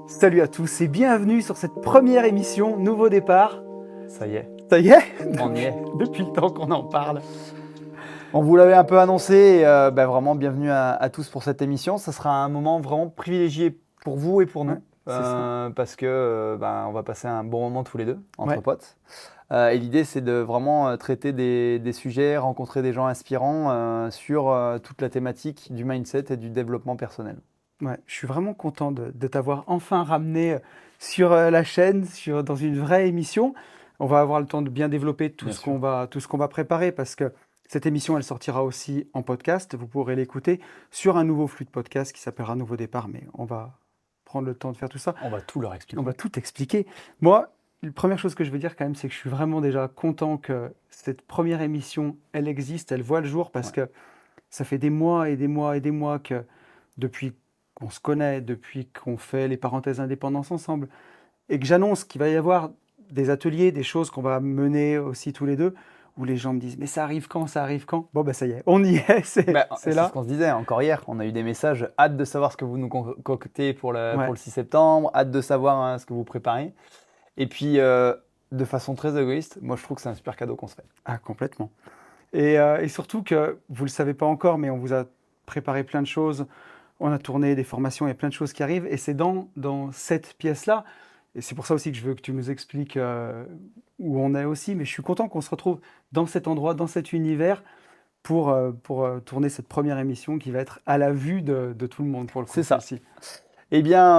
Salut à tous et bienvenue sur cette première émission Nouveau Départ. Ça y est, Ça y est, on y est. depuis le temps qu'on en parle. On vous l'avait un peu annoncé, et, vraiment bienvenue à tous pour cette émission. Ça sera un moment vraiment privilégié pour vous et pour nous, Ouais, c'est ça. parce que on va passer un bon moment tous les deux, entre Ouais. potes. Et l'idée, c'est de vraiment traiter des sujets, rencontrer des gens inspirants sur toute la thématique du mindset et du développement personnel. Ouais, je suis vraiment content de t'avoir enfin ramené sur la chaîne, dans une vraie émission. On va avoir le temps de bien développer tout Bien ce sûr. qu'on va préparer parce que cette émission, elle sortira aussi en podcast. Vous pourrez l'écouter sur un nouveau flux de podcast qui s'appellera Nouveau Départ, mais on va prendre le temps de faire tout ça. On va tout leur expliquer. On va tout expliquer. Moi, la première chose que je veux dire quand même, c'est que je suis vraiment déjà content que cette première émission, elle existe, elle voit le jour, parce que ça fait des mois et des mois et des mois que, depuis qu'on se connaît, depuis qu'on fait les parenthèses indépendance ensemble, et que j'annonce qu'il va y avoir des ateliers, des choses qu'on va mener aussi tous les deux, où les gens me disent « Mais ça arrive quand? Ça arrive quand ?» Bon, ça y est, on y est, c'est C'est là. ce qu'on se disait encore hier. On a eu des messages. Hâte de savoir ce que vous nous concoctez pour Ouais. le 6 septembre. Hâte de savoir ce que vous préparez. Et puis, de façon très égoïste, moi je trouve que c'est un super cadeau qu'on se fait. Ah, complètement. Et surtout que, vous ne le savez pas encore, mais on vous a préparé plein de choses. On a tourné des formations, il y a plein de choses qui arrivent. Et c'est dans cette pièce-là. Et c'est pour ça aussi que je veux que tu nous expliques où on est aussi. Mais je suis content qu'on se retrouve dans cet endroit, dans cet univers, pour tourner cette première émission qui va être à la vue de tout le monde, pour le coup. C'est ça. Celle-ci. Eh bien,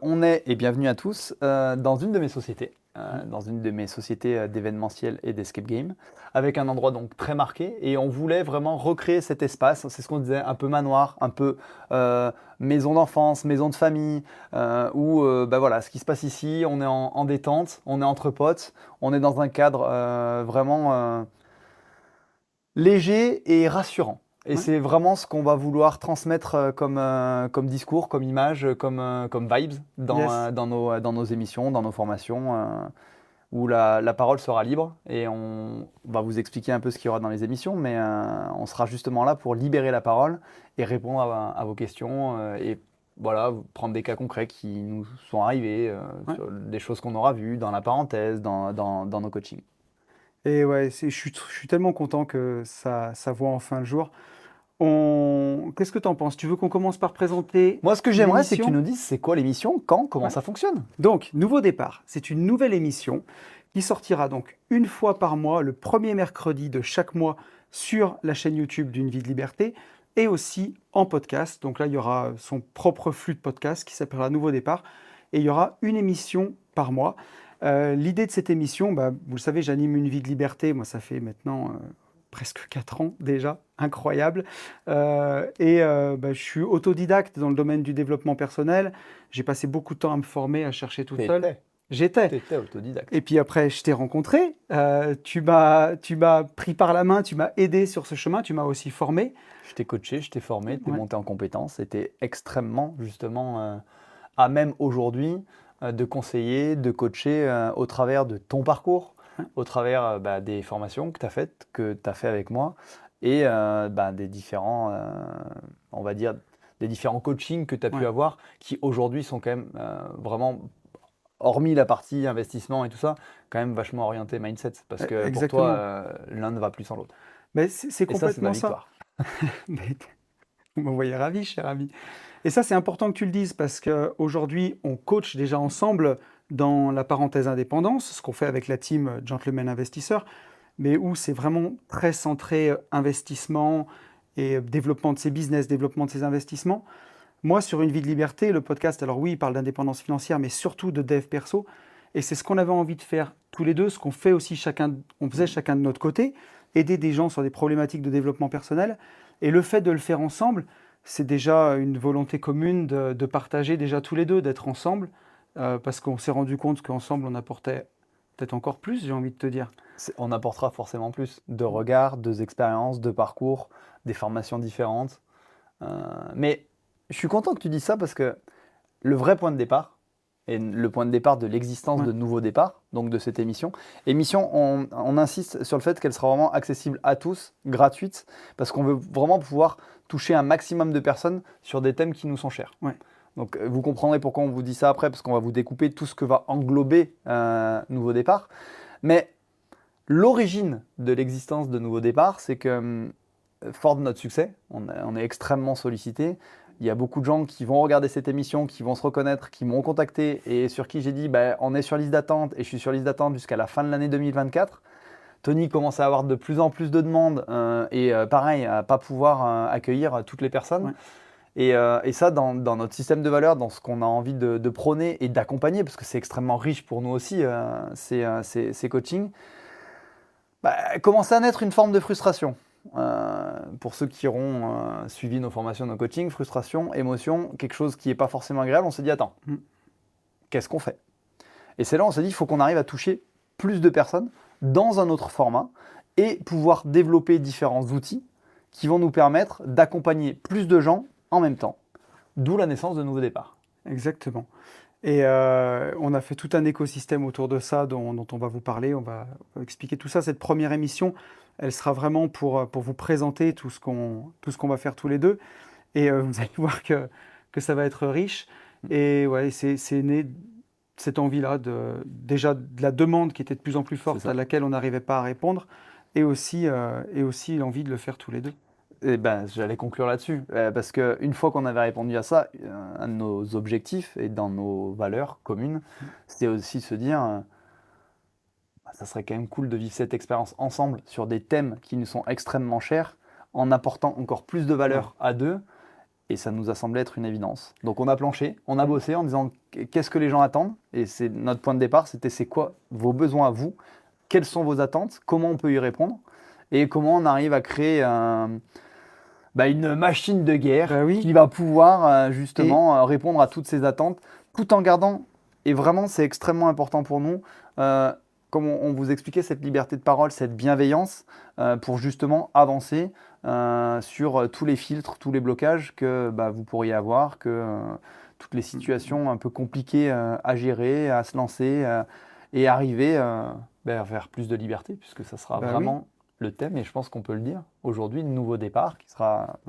on est, et bienvenue à tous, dans une de mes sociétés, d'événementiel et d'escape game, avec un endroit donc très marqué, et on voulait vraiment recréer cet espace, c'est ce qu'on disait, un peu manoir, un peu maison d'enfance, maison de famille, où voilà, ce qui se passe ici, on est en détente, on est entre potes, on est dans un cadre vraiment léger et rassurant. Et Ouais. c'est vraiment ce qu'on va vouloir transmettre comme discours, comme image, comme vibes Yes. dans nos émissions, dans nos formations, où la parole sera libre. Et on va vous expliquer un peu ce qu'il y aura dans les émissions, mais on sera justement là pour libérer la parole et répondre à vos questions. Et voilà, prendre des cas concrets qui nous sont arrivés, Ouais. sur des choses qu'on aura vues dans la parenthèse, dans nos coachings. Et ouais, je suis tellement content que ça voit enfin le jour. Qu'est-ce que tu en penses? Tu veux qu'on commence par présenter Moi, ce que j'aimerais, c'est que tu l'émission? nous dises c'est quoi l'émission, quand, comment Ouais. ça fonctionne. Donc, Nouveau Départ, c'est une nouvelle émission qui sortira donc une fois par mois, le premier mercredi de chaque mois, sur la chaîne YouTube d'Une Vie de Liberté, et aussi en podcast. Donc là, il y aura son propre flux de podcast qui s'appellera Nouveau Départ, et il y aura une émission par mois. L'idée de cette émission, vous le savez, j'anime Une Vie de Liberté. Moi, ça fait maintenant presque 4 ans déjà, incroyable. Je suis autodidacte dans le domaine du développement personnel. J'ai passé beaucoup de temps à me former, à chercher tout seul. J'étais. T'étais autodidacte. Et puis après, je t'ai rencontré. Tu m'as pris par la main, tu m'as aidé sur ce chemin, tu m'as aussi formé. Je t'ai coaché, je t'ai formé, t'es Ouais. monté en compétences, et t'es extrêmement, justement, à même aujourd'hui de conseiller, de coacher au travers de ton parcours, Ouais. au travers des formations que tu as faites, que tu as fait avec moi, et des différents, on va dire, des différents coachings que tu as pu Ouais. avoir, qui aujourd'hui sont quand même vraiment, hormis la partie investissement et tout ça, quand même vachement orienté mindset, parce que pour Exactement. toi, l'un ne va plus sans l'autre. Mais c'est Et ça, c'est ma complètement ça. victoire. Mais vous m'envoyez ravi, cher ami. Et ça, c'est important que tu le dises parce qu'aujourd'hui, on coach déjà ensemble dans la parenthèse indépendance, ce qu'on fait avec la team Gentleman Investisseur, mais où c'est vraiment très centré investissement et développement de ses business, développement de ses investissements. Moi, sur Une Vie de Liberté, le podcast, alors oui, il parle d'indépendance financière, mais surtout de dev perso. Et c'est ce qu'on avait envie de faire tous les deux, ce qu'on fait aussi on faisait chacun de notre côté, aider des gens sur des problématiques de développement personnel. Et le fait de le faire ensemble, c'est déjà une volonté commune de partager déjà tous les deux, d'être ensemble, parce qu'on s'est rendu compte qu'ensemble, on apportait peut-être encore plus, j'ai envie de te dire. On apportera forcément plus de regards, d'expériences, de parcours, des formations différentes. Mais je suis content que tu dises ça parce que le vrai point de départ, et le point de départ de l'existence Ouais. de Nouveau Départ, donc de cette émission, on insiste sur le fait qu'elle sera vraiment accessible à tous, gratuite, parce qu'on veut vraiment pouvoir toucher un maximum de personnes sur des thèmes qui nous sont chers. Ouais. Donc, vous comprendrez pourquoi on vous dit ça après, parce qu'on va vous découper tout ce que va englober Nouveau Départ. Mais l'origine de l'existence de Nouveau Départ, c'est que, fort de notre succès, on est extrêmement sollicité. Il y a beaucoup de gens qui vont regarder cette émission, qui vont se reconnaître, qui m'ont contacté et sur qui j'ai dit bah, on est sur liste d'attente et je suis sur liste d'attente jusqu'à la fin de l'année 2024. Tony commence à avoir de plus en plus de demandes et pareil, à ne pas pouvoir accueillir toutes les personnes. Ouais. Et ça, dans notre système de valeurs, dans ce qu'on a envie de prôner et d'accompagner, parce que c'est extrêmement riche pour nous aussi, ces coachings, bah, commence à naître une forme de frustration. Pour ceux qui auront suivi nos formations, nos coachings, frustration, émotion, quelque chose qui n'est pas forcément agréable, on s'est dit attends, qu'est-ce qu'on fait? Et c'est là on s'est dit il faut qu'on arrive à toucher plus de personnes dans un autre format et pouvoir développer différents outils qui vont nous permettre d'accompagner plus de gens en même temps. D'où la naissance de Nouveau Départ. Exactement. Et on a fait tout un écosystème autour de ça dont on va vous parler. On va expliquer tout ça. Cette première émission, elle sera vraiment pour vous présenter tout ce qu'on va faire tous les deux. Et vous allez voir que ça va être riche. Et ouais, c'est né cette envie-là, déjà de la demande qui était de plus en plus forte, à laquelle on n'arrivait pas à répondre, et aussi l'envie de le faire tous les deux. Et ben, j'allais conclure là-dessus, parce qu'une fois qu'on avait répondu à ça, un de nos objectifs et dans nos valeurs communes, c'était aussi se dire, ça serait quand même cool de vivre cette expérience ensemble sur des thèmes qui nous sont extrêmement chers, en apportant encore plus de valeur à deux, et ça nous a semblé être une évidence. Donc on a planché, on a bossé en disant qu'est-ce que les gens attendent, et c'est notre point de départ, c'était c'est quoi vos besoins à vous, quelles sont vos attentes, comment on peut y répondre, et comment on arrive à créer une machine de guerre qui va pouvoir justement répondre à toutes ces attentes, tout en gardant, et vraiment c'est extrêmement important pour nous, comme on vous expliquait, cette liberté de parole, cette bienveillance, pour justement avancer sur tous les filtres, tous les blocages que vous pourriez avoir, que toutes les situations un peu compliquées à gérer, à se lancer et arriver vers plus de liberté, puisque ça sera vraiment le thème, et je pense qu'on peut le dire aujourd'hui, Nouveau Départ, qui sera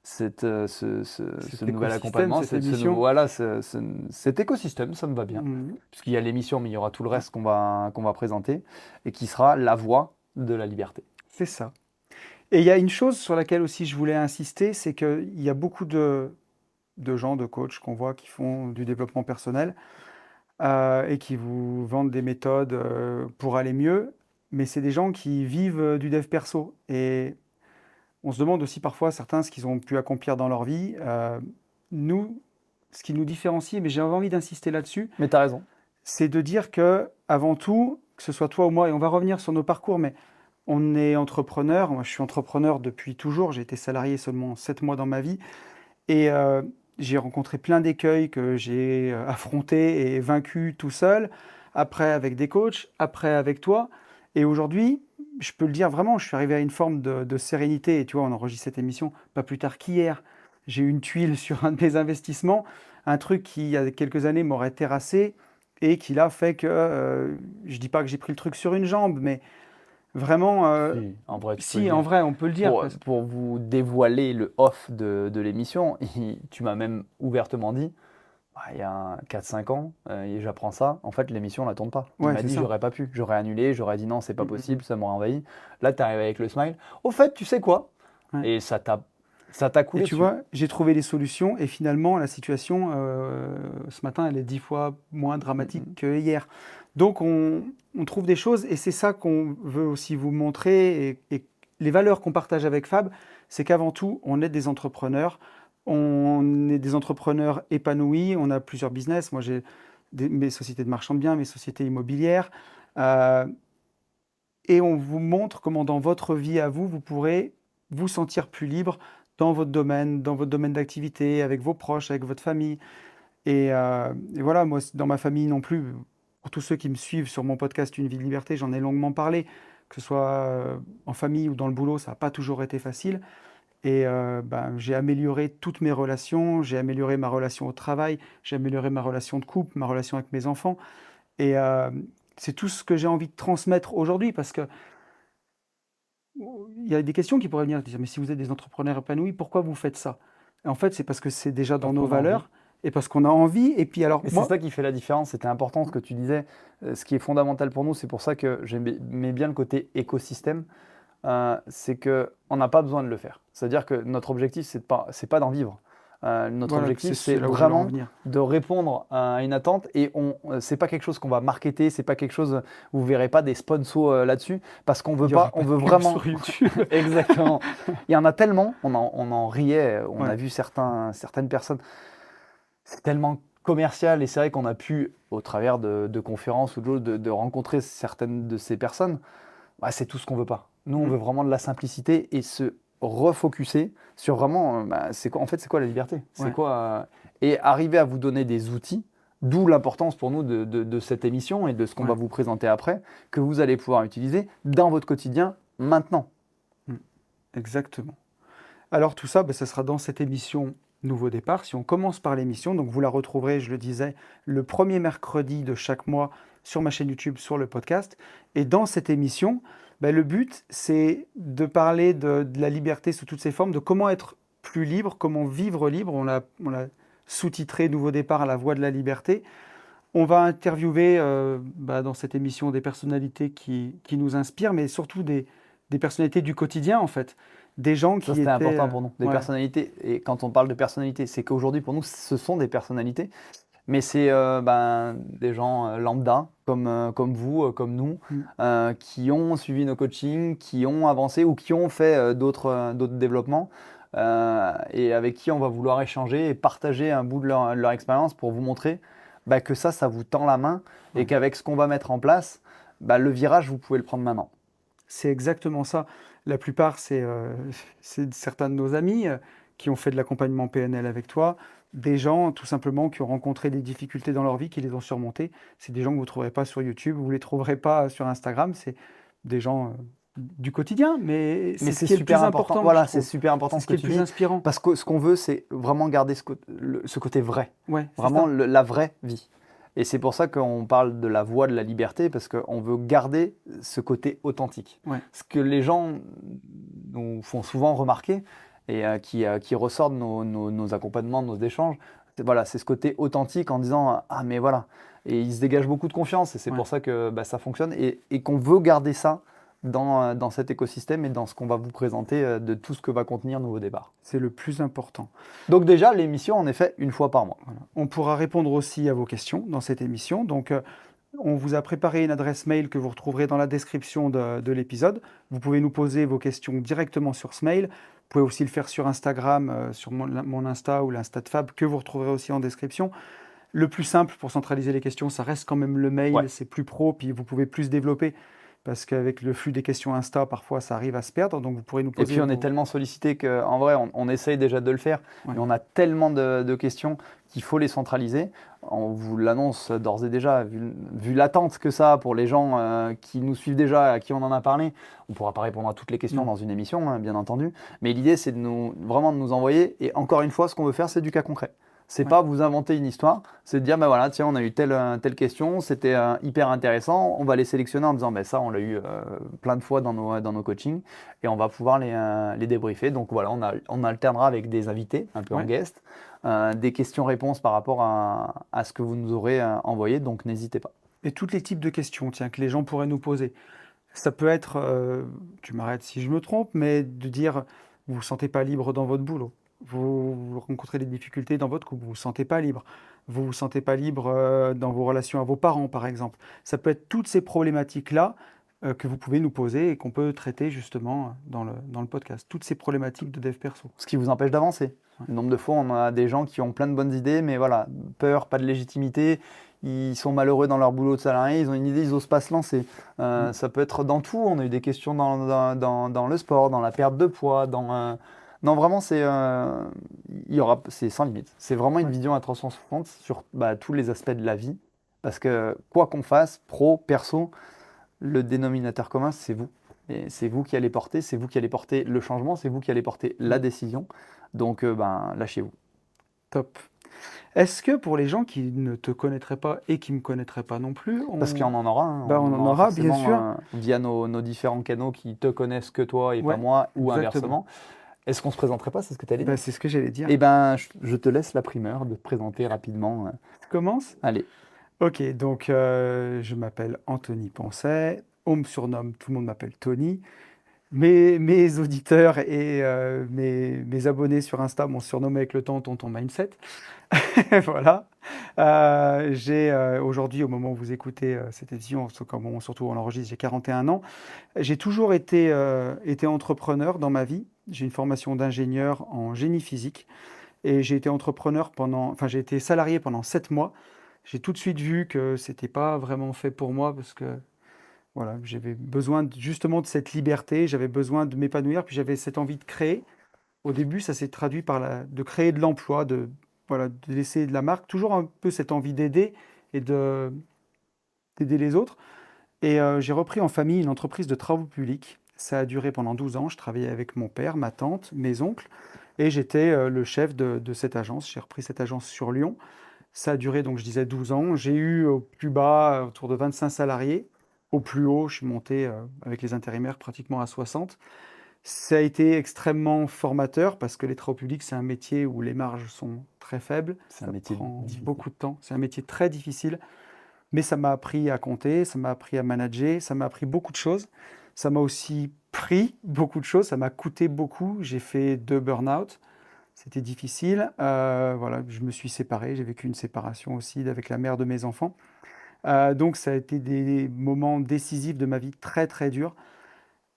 ce nouvel accompagnement, cet écosystème, ça me va bien, puisqu'il y a l'émission, mais il y aura tout le reste qu'on va présenter, et qui sera la voie de la liberté. C'est ça. Et il y a une chose sur laquelle aussi je voulais insister, c'est qu'il y a beaucoup de gens, de coachs qu'on voit qui font du développement personnel et qui vous vendent des méthodes pour aller mieux, mais c'est des gens qui vivent du dev perso. Et on se demande aussi parfois, certains, ce qu'ils ont pu accomplir dans leur vie. Nous, ce qui nous différencie, mais j'ai envie d'insister là-dessus. Mais tu as raison. C'est de dire que, avant tout, que ce soit toi ou moi, et on va revenir sur nos parcours, mais on est entrepreneur. Moi, je suis entrepreneur depuis toujours. J'ai été salarié seulement 7 mois dans ma vie. Et j'ai rencontré plein d'écueils que j'ai affrontés et vaincus tout seul. Après, avec des coachs. Après, avec toi. Et aujourd'hui, je peux le dire vraiment, je suis arrivé à une forme de sérénité. Et tu vois, on enregistre cette émission pas plus tard qu'hier. J'ai eu une tuile sur un de mes investissements. Un truc qui, il y a quelques années, m'aurait terrassé. Et qui là fait que, je dis pas que j'ai pris le truc sur une jambe, mais vraiment, en vrai, on peut le dire. Pour vous dévoiler le off de l'émission, tu m'as même ouvertement dit, il y a 4-5 ans, et j'apprends ça, en fait l'émission ne la tourne pas. Il m'a dit j'aurais pas pu, j'aurais annulé, j'aurais dit non, c'est pas possible, ça m'aurait envahi. Là, tu arrives avec le smile. Au fait, tu sais quoi? Et ça t'a coulé. Et tu vois, j'ai trouvé les solutions et finalement, la situation, ce matin, elle est 10 fois moins dramatique que hier. Donc, on trouve des choses et c'est ça qu'on veut aussi vous montrer. Et les valeurs qu'on partage avec Fab, c'est qu'avant tout, on est des entrepreneurs. On est des entrepreneurs épanouis. On a plusieurs business. Moi, j'ai mes sociétés de marchand de biens, mes sociétés immobilières. Et on vous montre comment dans votre vie à vous, vous pourrez vous sentir plus libre dans votre domaine d'activité, avec vos proches, avec votre famille. Et voilà, moi, dans ma famille non plus, pour tous ceux qui me suivent sur mon podcast Une vie de liberté, j'en ai longuement parlé, que ce soit en famille ou dans le boulot, ça n'a pas toujours été facile. Et j'ai amélioré toutes mes relations, j'ai amélioré ma relation au travail, j'ai amélioré ma relation de couple, ma relation avec mes enfants. Et c'est tout ce que j'ai envie de transmettre aujourd'hui, parce que il y a des questions qui pourraient venir dire, mais si vous êtes des entrepreneurs épanouis, pourquoi vous faites ça? En fait, c'est parce que c'est déjà dans Parce nos qu'on a envie. valeurs et parce qu'on a envie. Et puis alors, Et c'est moi, ça qui fait la différence, c'était important ce que tu disais. Ce qui est fondamental pour nous, c'est pour ça que j'aimais bien le côté écosystème, c'est qu'on n'a pas besoin de le faire. C'est-à-dire que notre objectif, c'est pas d'en vivre. Notre voilà, c'est objectif, c'est là où je voulais en vraiment venir. de répondre à une attente et c'est pas quelque chose qu'on va marketer, c'est pas quelque chose où vous verrez pas des sponsors là-dessus parce qu'on veut Il n'y aura pas, pas on de veut pub vraiment. sur YouTube. Exactement. Il y en a tellement, on en riait, on a Ouais. vu certaines personnes. C'est tellement commercial et c'est vrai qu'on a pu, au travers de conférences ou d'autres, de rencontrer certaines de ces personnes. Bah, c'est tout ce qu'on veut pas. Nous, on Mm. veut vraiment de la simplicité et se refocuser sur vraiment, bah, en fait, c'est quoi la liberté? C'est Ouais. quoi, et arriver à vous donner des outils, d'où l'importance pour nous de cette émission et de ce qu'on Ouais. va vous présenter après, que vous allez pouvoir utiliser dans votre quotidien maintenant. Mm. Exactement. Alors tout ça, ben, ça sera dans cette émission Nouveau Départ. Si on commence par l'émission, donc vous la retrouverez, je le disais, le premier mercredi de chaque mois sur ma chaîne YouTube, sur le podcast. Et dans cette émission, ben, le but, c'est de parler de la liberté sous toutes ses formes, de comment être plus libre, comment vivre libre. On l'a sous-titré Nouveau Départ à la voie de la liberté. On va interviewer dans cette émission des personnalités qui nous inspirent, mais surtout des personnalités du quotidien, en fait. Des gens Ça, qui c'était étaient... important pour nous, des ouais, personnalités. Et quand on parle de personnalités, c'est qu'aujourd'hui, pour nous, ce sont des personnalités. Mais c'est des gens lambda, comme vous, comme nous, mm, qui ont suivi nos coachings, qui ont avancé ou qui ont fait d'autres développements, et avec qui on va vouloir échanger et partager un bout de leur expérience pour vous montrer que ça vous tend la main et ouais. qu'avec ce qu'on va mettre en place, le virage, vous pouvez le prendre maintenant. C'est exactement ça. La plupart, c'est certains de nos amis qui ont fait de l'accompagnement PNL avec toi, des gens tout simplement qui ont rencontré des difficultés dans leur vie, qui les ont surmontées. C'est des gens que vous ne trouverez pas sur YouTube, vous ne les trouverez pas sur Instagram. C'est des gens du quotidien, mais Mais c'est ce c'est qui est le super plus important. important, je Voilà, c'est trouve. super important C'est ce ce que qui est le tu plus dis, inspirant. parce que ce qu'on veut, c'est vraiment garder ce côté vrai, Ouais, c'est vraiment ça. la vraie vie. Et c'est pour ça qu'on parle de la voie de la liberté, parce qu'on veut garder ce côté authentique. Ouais, Ce que les gens nous font souvent remarquer et qui ressort de nos accompagnements, de nos échanges, voilà, c'est ce côté authentique en disant ah mais voilà. Et il se dégage beaucoup de confiance et c'est ouais. pour ça que ça fonctionne et qu'on veut garder ça dans cet écosystème et dans ce qu'on va vous présenter de tout ce que va contenir Nouveau Départ. C'est le plus important. Donc déjà, l'émission, en effet, une fois par mois. Voilà. On pourra répondre aussi à vos questions dans cette émission. Donc, on vous a préparé une adresse mail que vous retrouverez dans la description de l'épisode. Vous pouvez nous poser vos questions directement sur ce mail. Vous pouvez aussi le faire sur Instagram, sur mon Insta ou l'Insta de Fab, que vous retrouverez aussi en description. Le plus simple pour centraliser les questions, ça reste quand même le mail, Ouais. c'est plus pro, puis vous pouvez plus développer. Parce qu'avec le flux des questions Insta, parfois ça arrive à se perdre. Donc vous pourrez nous Et poser puis on est vos... tellement sollicité qu'en vrai, on essaye déjà de le faire, Ouais. mais on a tellement de questions qu'il faut les centraliser. On vous l'annonce d'ores et déjà, vu l'attente que ça a pour les gens qui nous suivent déjà, à qui on en a parlé. On ne pourra pas répondre à toutes les questions Non. dans une émission, hein, bien entendu. Mais l'idée, c'est vraiment de nous envoyer. Et encore une fois, ce qu'on veut faire, c'est du cas concret. C'est Ouais. pas vous inventer une histoire, c'est de dire, voilà, tiens, on a eu telle question, c'était hyper intéressant, on va les sélectionner en disant, ça, on l'a eu plein de fois dans nos coachings, et on va pouvoir les débriefer. Donc voilà, on alternera avec des invités, un peu en Ouais. guest, des questions-réponses par rapport à ce que vous nous aurez envoyé, donc n'hésitez pas. Et tous les types de questions, tiens, que les gens pourraient nous poser. Ça peut être, tu m'arrêtes si je me trompe, mais de dire, vous ne vous sentez pas libre dans votre boulot. Vous rencontrez des difficultés dans votre couple, vous ne vous sentez pas libre. Vous ne vous sentez pas libre dans vos relations à vos parents, par exemple. Ça peut être toutes ces problématiques-là que vous pouvez nous poser et qu'on peut traiter justement dans le podcast. Toutes ces problématiques de dev perso. Ce qui vous empêche d'avancer. Ouais. Le nombre de fois, on a des gens qui ont plein de bonnes idées, mais voilà, peur, pas de légitimité, ils sont malheureux dans leur boulot de salarié, ils ont une idée, ils n'osent pas se lancer. Ça peut être dans tout, on a eu des questions dans le sport, dans la perte de poids, Non, vraiment, c'est sans limite. C'est vraiment une Ouais. vision à 360 sur tous les aspects de la vie, parce que quoi qu'on fasse, pro, perso, le dénominateur commun, c'est vous. Et c'est vous qui allez porter, c'est vous qui allez porter le changement, c'est vous qui allez porter la décision. Donc, lâchez-vous. Top. Est-ce que pour les gens qui ne te connaîtraient pas et qui ne me connaîtraient pas non plus, Parce qu'il y en aura, hein, on en aura, bien forcément, sûr. via nos différents canaux qui te connaissent que toi et Ouais, pas moi, ou exactement. inversement. Est-ce qu'on se présenterait pas? C'est ce que tu allais Bah, dire? c'est ce que j'allais dire. Eh ben, je te laisse la primeur de te présenter rapidement. Tu commences? Allez. Ok, donc je m'appelle Anthony Poncet. On me surnomme, tout le monde m'appelle Tony. Mes auditeurs et mes abonnés sur Insta m'ont surnommé avec le temps Tonton Mindset. Voilà. J'ai aujourd'hui, au moment où vous écoutez cette émission, surtout on l'enregistre, j'ai 41 ans. J'ai toujours été entrepreneur dans ma vie. J'ai une formation d'ingénieur en génie physique et j'ai été j'ai été salarié pendant 7 mois. J'ai tout de suite vu que c'était pas vraiment fait pour moi parce que voilà, j'avais besoin justement de cette liberté, j'avais besoin de m'épanouir, puis j'avais cette envie de créer. Au début, ça s'est traduit par de créer de l'emploi, voilà, de laisser de la marque, toujours un peu cette envie d'aider et d'aider les autres. Et j'ai repris en famille une entreprise de travaux publics. Ça a duré pendant 12 ans. Je travaillais avec mon père, ma tante, mes oncles, et j'étais le chef de cette agence. J'ai repris cette agence sur Lyon. Ça a duré, donc je disais, 12 ans. J'ai eu au plus bas autour de 25 salariés. Au plus haut, je suis monté avec les intérimaires pratiquement à 60. Ça a été extrêmement formateur parce que les travaux publics, c'est un métier où les marges sont très faibles. C'est un Ça métier prend difficile. beaucoup de temps. C'est un métier très difficile, mais ça m'a appris à compter, ça m'a appris à manager, ça m'a appris beaucoup de choses. Ça m'a aussi pris beaucoup de choses, ça m'a coûté beaucoup. J'ai fait 2 burn-out. C'était difficile. Voilà, je me suis séparé. J'ai vécu une séparation aussi avec la mère de mes enfants. Donc ça a été des moments décisifs de ma vie très très durs.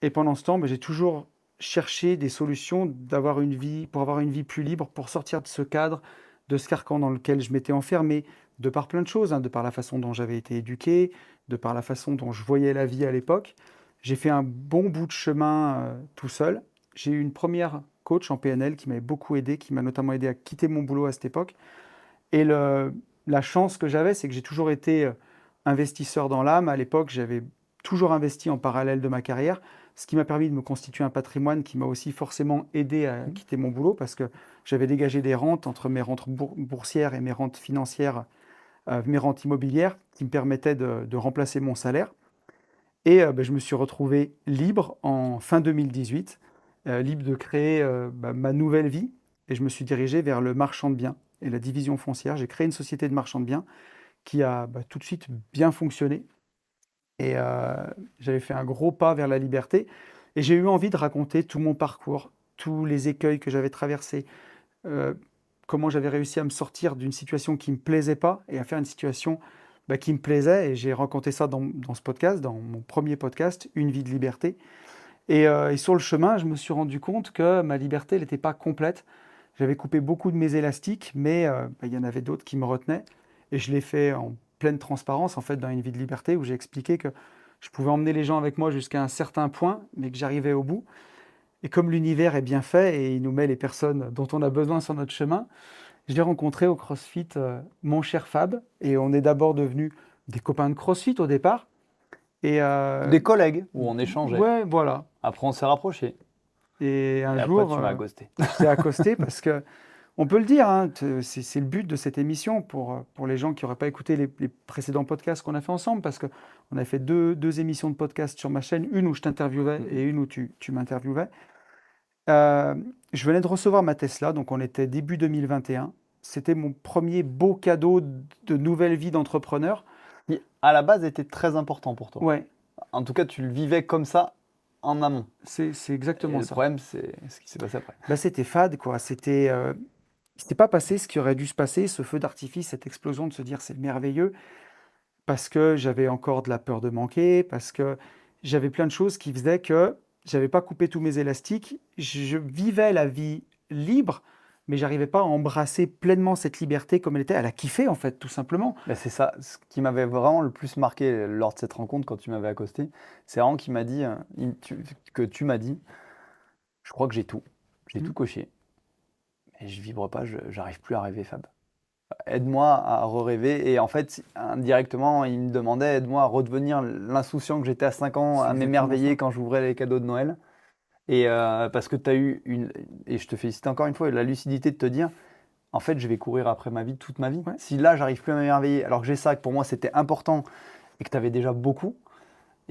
Et pendant ce temps, j'ai toujours cherché des solutions pour avoir une vie plus libre, pour sortir de ce cadre, de ce carcan dans lequel je m'étais enfermé, de par plein de choses, hein, de par la façon dont j'avais été éduqué, de par la façon dont je voyais la vie à l'époque. J'ai fait un bon bout de chemin tout seul. J'ai eu une première coach en PNL qui m'avait beaucoup aidé, qui m'a notamment aidé à quitter mon boulot à cette époque. Et la chance que j'avais, c'est que j'ai toujours été investisseur dans l'âme. À l'époque, j'avais toujours investi en parallèle de ma carrière, ce qui m'a permis de me constituer un patrimoine qui m'a aussi forcément aidé à quitter mon boulot parce que j'avais dégagé des rentes entre mes rentes boursières et mes rentes financières, mes rentes immobilières qui me permettaient de remplacer mon salaire. Et je me suis retrouvé libre en fin 2018, libre de créer ma nouvelle vie. Et je me suis dirigé vers le marchand de biens et la division foncière. J'ai créé une société de marchand de biens qui a tout de suite bien fonctionné. Et j'avais fait un gros pas vers la liberté. Et j'ai eu envie de raconter tout mon parcours, tous les écueils que j'avais traversés, euh, comment j'avais réussi à me sortir d'une situation qui ne me plaisait pas et à faire une situation qui me plaisait. Et j'ai raconté ça dans ce podcast, dans mon premier podcast, Une vie de liberté. Et sur le chemin, je me suis rendu compte que ma liberté, elle n'était pas complète. J'avais coupé beaucoup de mes élastiques, mais il y en avait d'autres qui me retenaient. Et je l'ai fait en pleine transparence, en fait, dans Une vie de liberté, où j'ai expliqué que je pouvais emmener les gens avec moi jusqu'à un certain point, mais que j'arrivais au bout. Et comme l'univers est bien fait et il nous met les personnes dont on a besoin sur notre chemin, je l'ai rencontré au CrossFit, mon cher Fab, et on est d'abord devenus des copains de CrossFit au départ. Et Des collègues où on échangeait. ouais, voilà. Après, on s'est rapprochés. Et un Et après, jour, tu m'as ghosté. je t'ai accosté parce que, on peut le dire, hein, c'est le but de cette émission pour les gens qui n'auraient pas écouté les précédents podcasts qu'on a fait ensemble, parce qu'on a fait deux émissions de podcast sur ma chaîne, une où je t'interviewais et une où tu m'interviewais. Euh, je venais de recevoir ma Tesla, donc on était début 2021. C'était mon premier beau cadeau de nouvelle vie d'entrepreneur. Qui, à la base, était très important pour toi. Ouais, En tout cas, tu le vivais comme ça en amont. c'est Et exactement le ça. problème, c'est ce qui s'est passé après. C'était fade, quoi. Il s'était pas passé ce qui aurait dû se passer, ce feu d'artifice, cette explosion de se dire c'est merveilleux, parce que j'avais encore de la peur de manquer, parce que j'avais plein de choses qui faisaient que j'avais pas coupé tous mes élastiques. Je vivais la vie libre, mais j'arrivais pas à embrasser pleinement cette liberté comme elle était, à la kiffer en fait, tout simplement. Ben, c'est ça, ce qui m'avait vraiment le plus marqué lors de cette rencontre, quand tu m'avais accosté, c'est vraiment qu'il m'a dit, que tu m'as dit, je crois que j'ai Mm. tout coché, et je vibre pas, j'arrive plus à rêver, Fab. Aide-moi à rêver. Et en fait, indirectement, il me demandait, aide-moi à redevenir l'insouciant que j'étais à 5 ans, C'est à exactement m'émerveiller ça. quand j'ouvrais les cadeaux de Noël. Et parce que tu as eu et je te félicite encore une fois, la lucidité de te dire, en fait, je vais courir après ma vie toute ma vie. Ouais. Si là, j'arrive plus à m'émerveiller, alors que j'ai ça, que pour moi c'était important et que tu avais déjà beaucoup,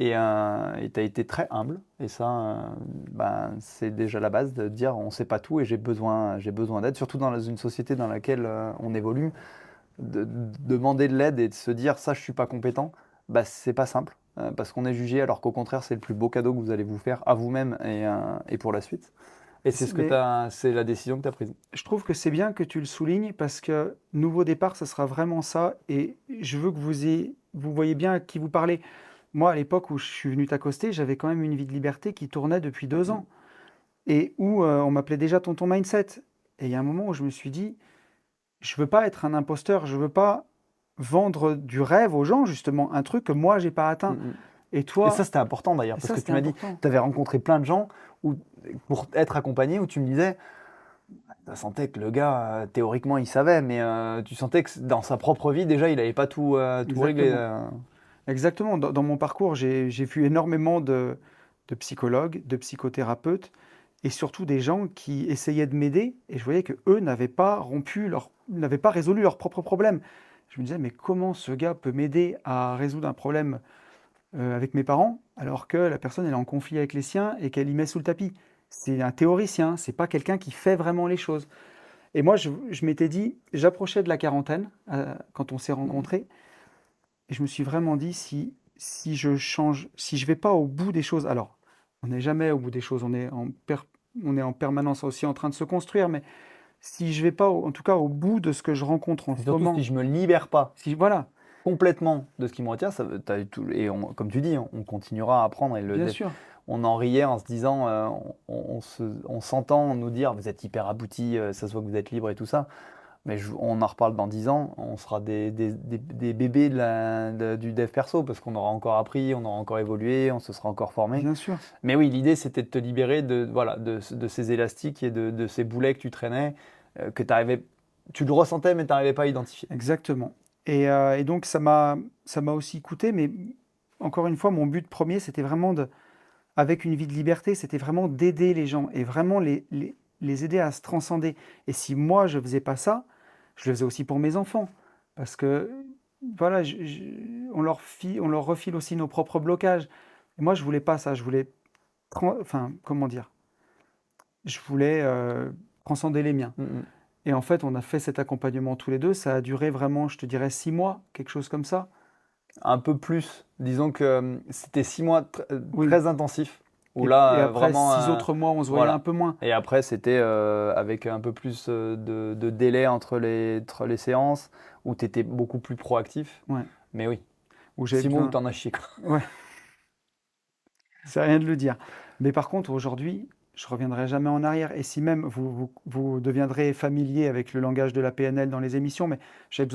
Et tu as été très humble. Et ça, ben, c'est déjà la base de dire on ne sait pas tout et j'ai besoin d'aide, surtout dans une société dans laquelle on évolue. De demander de l'aide et de se dire ça, je ne suis pas compétent, bah, c'est pas simple. Parce qu'on est jugé, alors qu'au contraire, c'est le plus beau cadeau que vous allez vous faire à vous-même et pour la suite. Et Mais c'est la décision que tu as prise. je trouve que c'est bien que tu le soulignes parce que nouveau départ, ça sera vraiment ça. Et je veux que vous voyez bien à qui vous parlez. Moi, à l'époque où je suis venu t'accoster, j'avais quand même une vie de liberté qui tournait depuis 2 ans et où on m'appelait déjà tonton mindset. Et il y a un moment où je me suis dit, je veux pas être un imposteur, je veux pas vendre du rêve aux gens, justement, un truc que moi, j'ai pas Mm, atteint. mm. Et Et ça, toi, c'était important d'ailleurs, et parce ça, que c'était tu m'as dit, important. tu avais rencontré plein de gens où, pour être accompagné, où tu me disais, tu sentais que le gars, théoriquement, il savait, mais tu sentais que dans sa propre vie, déjà, il n'avait pas tout réglé. Exactement. Exactement. Dans mon parcours, j'ai vu énormément de psychologues, de psychothérapeutes et surtout des gens qui essayaient de m'aider et je voyais que eux n'avaient pas résolu leurs propres problèmes. Je me disais, mais comment ce gars peut m'aider à résoudre un problème avec mes parents alors que la personne elle est en conflit avec les siens et qu'elle y met sous le tapis? C'est un théoricien, c'est pas quelqu'un qui fait vraiment les choses. Et moi, je m'étais dit, j'approchais de la quarantaine quand on s'est Mm. rencontrés. Et je me suis vraiment dit, si je change, si je vais pas au bout des choses, alors, on n'est jamais au bout des choses, on est en permanence aussi en train de se construire, mais si je vais pas, en tout cas, au bout de ce que je rencontre en C'est ce surtout si moment, je me libère pas si, voilà, complètement de ce qui me retient, comme tu dis, on continuera à apprendre bien sûr, on en riait en se disant, on s'entend nous dire vous êtes hyper abouti, ça se voit que vous êtes libre et tout ça. Mais on en reparle dans 10 ans, on sera des bébés du dev perso parce qu'on aura encore appris, on aura encore évolué, on se sera encore formé. bien sûr, Mais oui, l'idée c'était de te libérer voilà, de ces élastiques et de ces boulets que tu traînais, que tu le ressentais mais tu n'arrivais pas à identifier. exactement. Et donc, ça m'a aussi coûté, mais encore une fois, mon but premier, c'était vraiment avec une vie de liberté, c'était vraiment d'aider les gens et vraiment les aider à se transcender. Et si moi, je faisais pas ça, je le faisais aussi pour mes enfants. Parce que, voilà, on leur refile aussi nos propres blocages. Et moi, je voulais pas ça. Je voulais, enfin, comment dire? Je voulais transcender les miens. Mm, mm. Et en fait, on a fait cet accompagnement tous les deux. Ça a duré vraiment, je te dirais, 6 mois, quelque chose comme ça. Un peu plus, disons que c'était 6 mois Oui. très intensifs, où Et là après, vraiment, 6 autres mois, on se voyait un voilà. peu moins. Et après, c'était avec un peu plus de délai entre les séances, où tu étais beaucoup plus proactif. Ouais. Mais oui, Où j'avais 6 mois où besoin. t'en as chié, quoi. Ouais. C'est rien de le dire. Mais par contre, aujourd'hui, je reviendrai jamais en arrière. Et si même vous deviendrez familier avec le langage de la PNL dans les émissions, mais j'ai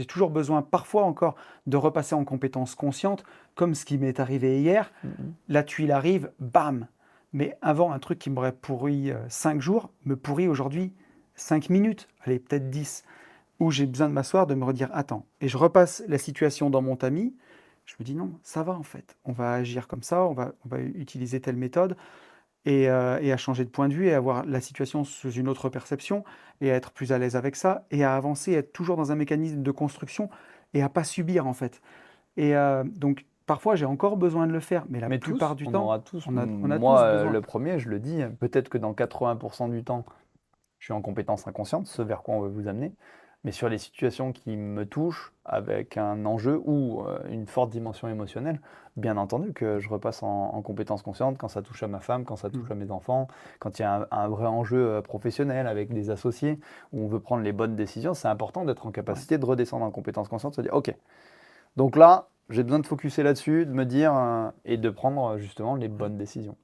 toujours besoin, parfois encore, de repasser en compétences conscientes, comme ce qui m'est arrivé hier. Mhm. La tuile arrive, bam! Mais avant, un truc qui m'aurait pourri 5 jours, me pourrit aujourd'hui 5 minutes, allez, peut-être 10, où j'ai besoin de m'asseoir, de me redire, attends, et je repasse la situation dans mon tamis, je me dis non, ça va en fait, on va agir comme ça, on va utiliser telle méthode, et à changer de point de vue, et à voir la situation sous une autre perception, et à être plus à l'aise avec ça, et à avancer, être toujours dans un mécanisme de construction, et à pas subir en fait. Donc parfois j'ai encore besoin de le faire, mais la Mais plupart tous, du on temps, aura tous. on a tous Moi, besoin. le premier, je le dis, peut-être que dans 80% du temps, je suis en compétence inconsciente, ce vers quoi on veut vous amener. Mais sur les situations qui me touchent, avec un enjeu ou une forte dimension émotionnelle, bien entendu que je repasse en compétence consciente quand ça touche à ma femme, quand ça touche Mm. à mes enfants, quand il y a un vrai enjeu professionnel avec des associés, où on veut prendre les bonnes décisions. C'est important d'être en Ouais. capacité de redescendre en compétence consciente, de se dire, OK, donc là, j'ai besoin de focuser là-dessus, de me dire, et de prendre justement les bonnes décisions.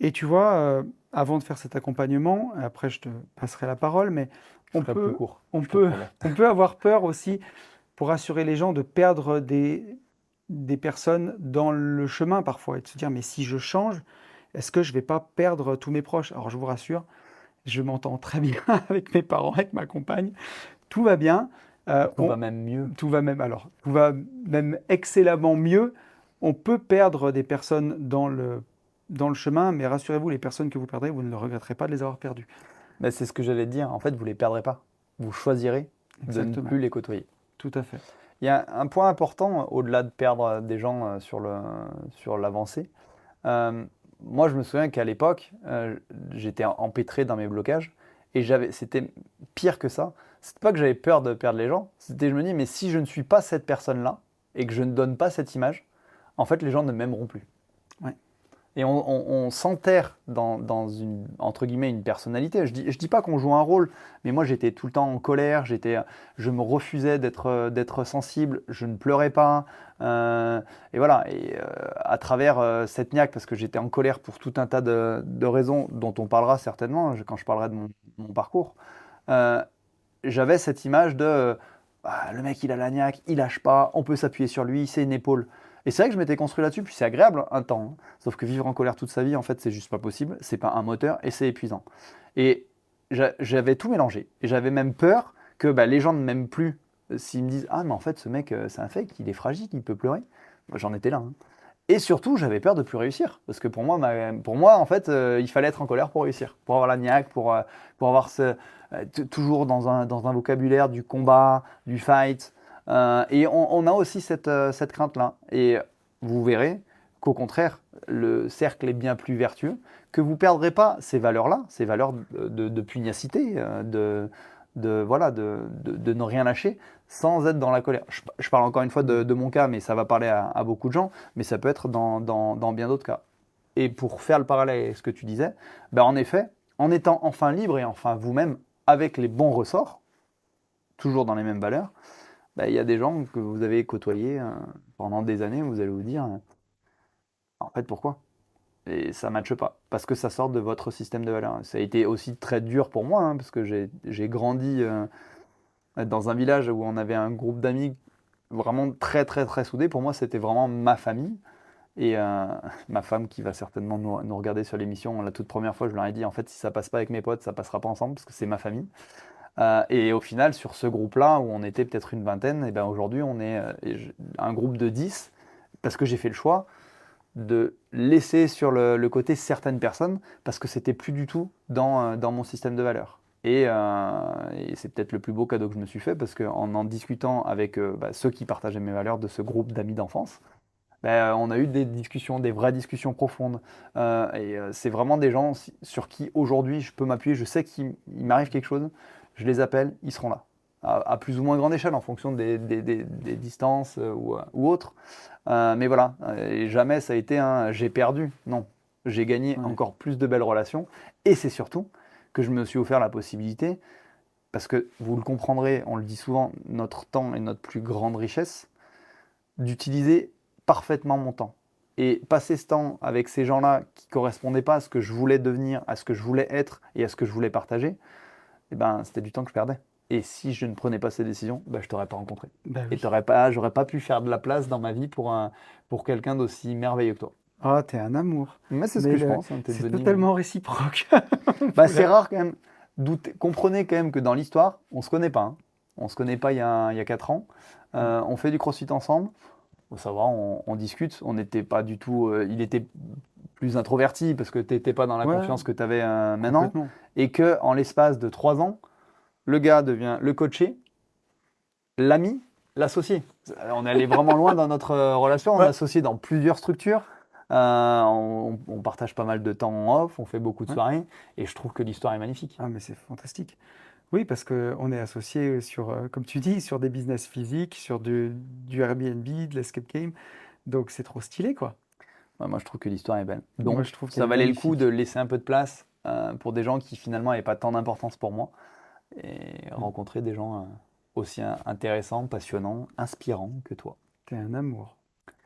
Et tu vois, avant de faire cet accompagnement, après je te passerai la parole, mais Je on ferai plus peut, court, on je te peut, promets. on peut avoir peur aussi, pour rassurer les gens, de perdre des personnes dans le chemin parfois, et de se dire, mais si je change, est-ce que je vais pas perdre tous mes proches? Alors je vous rassure, je m'entends très bien avec mes parents, avec ma compagne, tout va bien. Euh, Tout on- va même mieux. tout va même excellemment mieux. On peut perdre des personnes dans le chemin, mais rassurez-vous, les personnes que vous perdrez, vous ne le regretterez pas de les avoir perdues. Mais c'est ce que j'allais te dire. En fait, vous ne les perdrez pas. Vous choisirez de ne Exactement, plus les côtoyer. tout à fait. Il y a un point important au-delà de perdre des gens sur l'avancée. Euh, Moi, je me souviens qu'à l'époque, j'étais empêtré dans mes blocages et c'était pire que ça. C'était pas que j'avais peur de perdre les gens, c'était je me dis, mais si je ne suis pas cette personne-là et que je ne donne pas cette image, en fait, les gens ne m'aimeront plus. Ouais. Et on s'enterre dans une, entre guillemets, une personnalité. Je dis pas qu'on joue un rôle, mais moi j'étais tout le temps en colère, je me refusais d'être sensible, je ne pleurais pas. Et voilà, à travers cette niaque, parce que j'étais en colère pour tout un tas de raisons dont on parlera certainement quand je parlerai de mon parcours, euh, j'avais cette image de ah, le mec il a la niaque, il lâche pas, on peut s'appuyer sur lui, c'est une épaule. Et c'est vrai que je m'étais construit là-dessus, puis c'est agréable un temps, hein. Sauf que vivre en colère toute sa vie, en fait, c'est juste pas possible. C'est pas un moteur et c'est épuisant. Et j'avais tout mélangé. Et j'avais même peur que bah, les gens ne m'aiment plus s'ils me disent ah, mais en fait, ce mec, c'est un fake, il est fragile, il peut pleurer. Moi, j'en étais là, hein. Et surtout, j'avais peur de plus réussir. Parce que pour moi en fait, il fallait être en colère pour réussir. Pour avoir la niaque, pour avoir toujours dans un vocabulaire du combat, du fight. Et on a aussi cette crainte-là. Et vous verrez qu'au contraire, le cercle est bien plus vertueux, que vous ne perdrez pas ces valeurs-là, ces valeurs de pugnacité, voilà, de ne rien lâcher, sans être dans la colère. Je parle encore une fois de mon cas, mais ça va parler à beaucoup de gens, mais ça peut être dans bien d'autres cas. Et pour faire le parallèle avec ce que tu disais, ben en effet, en étant enfin libre et enfin vous-même, avec les bons ressorts, toujours dans les mêmes valeurs, ben, il y a des gens que vous avez côtoyés pendant des années, vous allez vous dire, en fait, pourquoi? Et ça ne matche pas, parce que ça sort de votre système de valeurs. Ça a été aussi très dur pour moi, hein, parce que j'ai grandi dans un village où on avait un groupe d'amis vraiment très très très soudés. Pour moi, c'était vraiment ma famille. Et ma femme qui va certainement nous regarder sur l'émission, la toute première fois, je leur ai dit, en fait, si ça passe pas avec mes potes, ça passera pas ensemble, parce que c'est ma famille. Et au final, sur ce groupe-là, où on était peut-être une vingtaine, et ben aujourd'hui, on est un groupe de 10, parce que j'ai fait le choix de laisser sur le côté certaines personnes, parce que c'était plus du tout dans mon système de valeurs. Et c'est peut-être le plus beau cadeau que je me suis fait, parce qu'en discutant avec bah, ceux qui partageaient mes valeurs de ce groupe d'amis d'enfance, bah, on a eu des discussions, des vraies discussions profondes. C'est vraiment des gens sur qui aujourd'hui je peux m'appuyer. Je sais qu'il m'arrive quelque chose, je les appelle, ils seront là. À plus ou moins grande échelle en fonction des distances ou autres. Mais voilà, et jamais ça a été un j'ai perdu. Non, j'ai gagné Ouais. encore plus de belles relations. Et c'est surtout que je me suis offert la possibilité, parce que vous le comprendrez, on le dit souvent, notre temps est notre plus grande richesse, d'utiliser parfaitement mon temps. Et passer ce temps avec ces gens-là qui ne correspondaient pas à ce que je voulais devenir, à ce que je voulais être et à ce que je voulais partager, eh ben, c'était du temps que je perdais. Et si je ne prenais pas ces décisions, ben, je ne t'aurais pas rencontré. Bah Et oui. j'aurais pas pu faire de la place dans ma vie pour quelqu'un d'aussi merveilleux que toi. Ah, t'es un amour. Mais c'est ce Mais que je pense, hein, t'es c'est devenu. totalement réciproque. Bah, c'est rare quand même. Comprenez quand même que dans l'histoire, on se connaît pas, hein. On se connaît pas il y a 4 ans. On fait du crossfit ensemble. Bon, ça va, on discute. On n'était pas du tout. Il était plus introverti parce que tu n'étais pas dans la Ouais, confiance que tu avais maintenant. complètement. Et que en l'espace de 3 ans, le gars devient le coaché, l'ami, l'associé. On est allé vraiment loin dans notre relation. On est Ouais, associé dans plusieurs structures. On partage pas mal de temps en off. On fait beaucoup de ouais. soirées. Et je trouve que l'histoire est magnifique. Ah, mais c'est fantastique. Oui, parce qu'on est associé sur, comme tu dis, sur des business physiques, sur du Airbnb, de l'escape game. Donc c'est trop stylé, quoi. Ouais, moi, je trouve que l'histoire est belle. Moi, je Donc, trouve qu'elle ça est valait le coup de magnifique. laisser un peu de place pour des gens qui finalement n'avaient pas tant d'importance pour moi et Mm. rencontrer des gens aussi intéressants, passionnants, inspirants que toi. T'es un amour.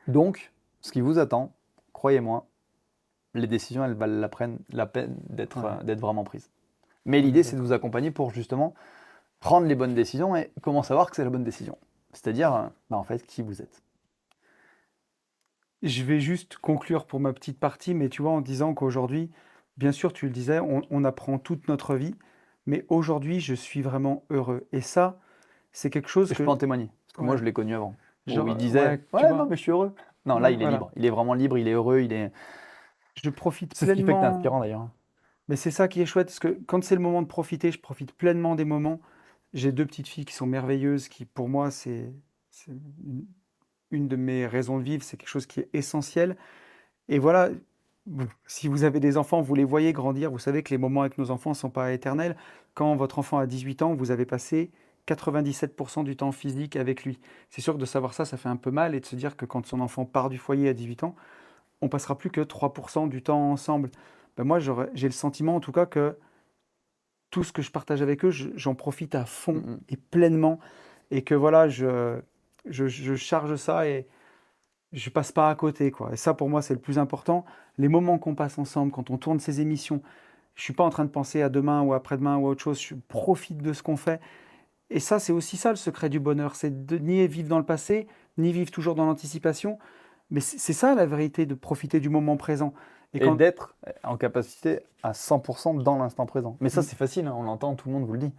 Donc, ce qui vous attend, croyez-moi, les décisions, elles valent la peine Ouais, d'être vraiment prises. Mais on est l'idée, c'est de vous d'accord. accompagner pour justement prendre les bonnes décisions et comment savoir que c'est la bonne décision. C'est-à-dire, bah, en fait, qui vous êtes. Je vais juste conclure pour ma petite partie, mais tu vois, en disant qu'aujourd'hui, bien sûr, tu le disais, on apprend toute notre vie, mais aujourd'hui, je suis vraiment heureux. Et ça, c'est quelque chose Et je peux en que, témoigner, parce que moi, ouais, je l'ai connu avant, où il genre, disait, ouais, tu ouais, non, vois, mais je suis heureux. Non, là, ouais, il est voilà. libre. Il est vraiment libre, il est heureux, il est. Je profite C'est ce qui fait que tu es pleinement, inspirant d'ailleurs. mais c'est ça qui est chouette, parce que quand c'est le moment de profiter, je profite pleinement des moments. J'ai deux petites filles qui sont merveilleuses, qui pour moi, C'est une de mes raisons de vivre, c'est quelque chose qui est essentiel. Et voilà, si vous avez des enfants, vous les voyez grandir, vous savez que les moments avec nos enfants ne sont pas éternels. Quand votre enfant a 18 ans, vous avez passé 97% du temps physique avec lui. C'est sûr que de savoir ça, ça fait un peu mal et de se dire que quand son enfant part du foyer à 18 ans, on passera plus que 3% du temps ensemble. Ben moi, j'ai le sentiment en tout cas que tout ce que je partage avec eux, j'en profite à Mm, fond mm. et pleinement et que voilà, je charge ça et je passe pas à côté, quoi. Et ça, pour moi, c'est le plus important. Les moments qu'on passe ensemble, quand on tourne ces émissions, je suis pas en train de penser à demain ou après-demain ou à autre chose. Je profite de ce qu'on fait. Et ça, c'est aussi ça le secret du bonheur, c'est de ni vivre dans le passé, ni vivre toujours dans l'anticipation. Mais c'est ça la vérité, de profiter du moment présent. Et Et quand, d'être en capacité à 100% dans l'instant présent. Mais ça, Mm. c'est facile, hein, on l'entend, tout le monde vous le dit.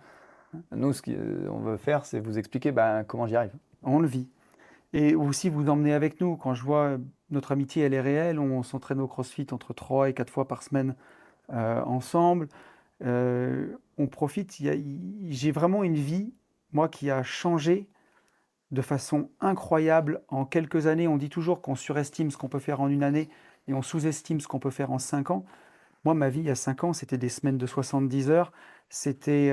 Nous, ce qu'on veut faire, c'est vous expliquer comment j'y arrive. On le vit. Et aussi vous emmener avec nous. Quand je vois notre amitié, elle est réelle. On s'entraîne au CrossFit entre 3 et 4 fois par semaine ensemble. On profite. J'ai vraiment une vie, moi, qui a changé de façon incroyable en quelques années. On dit toujours qu'on surestime ce qu'on peut faire en une année et on sous-estime ce qu'on peut faire en 5 ans. Moi, ma vie, il y a 5 ans, c'était des semaines de 70 heures. C'était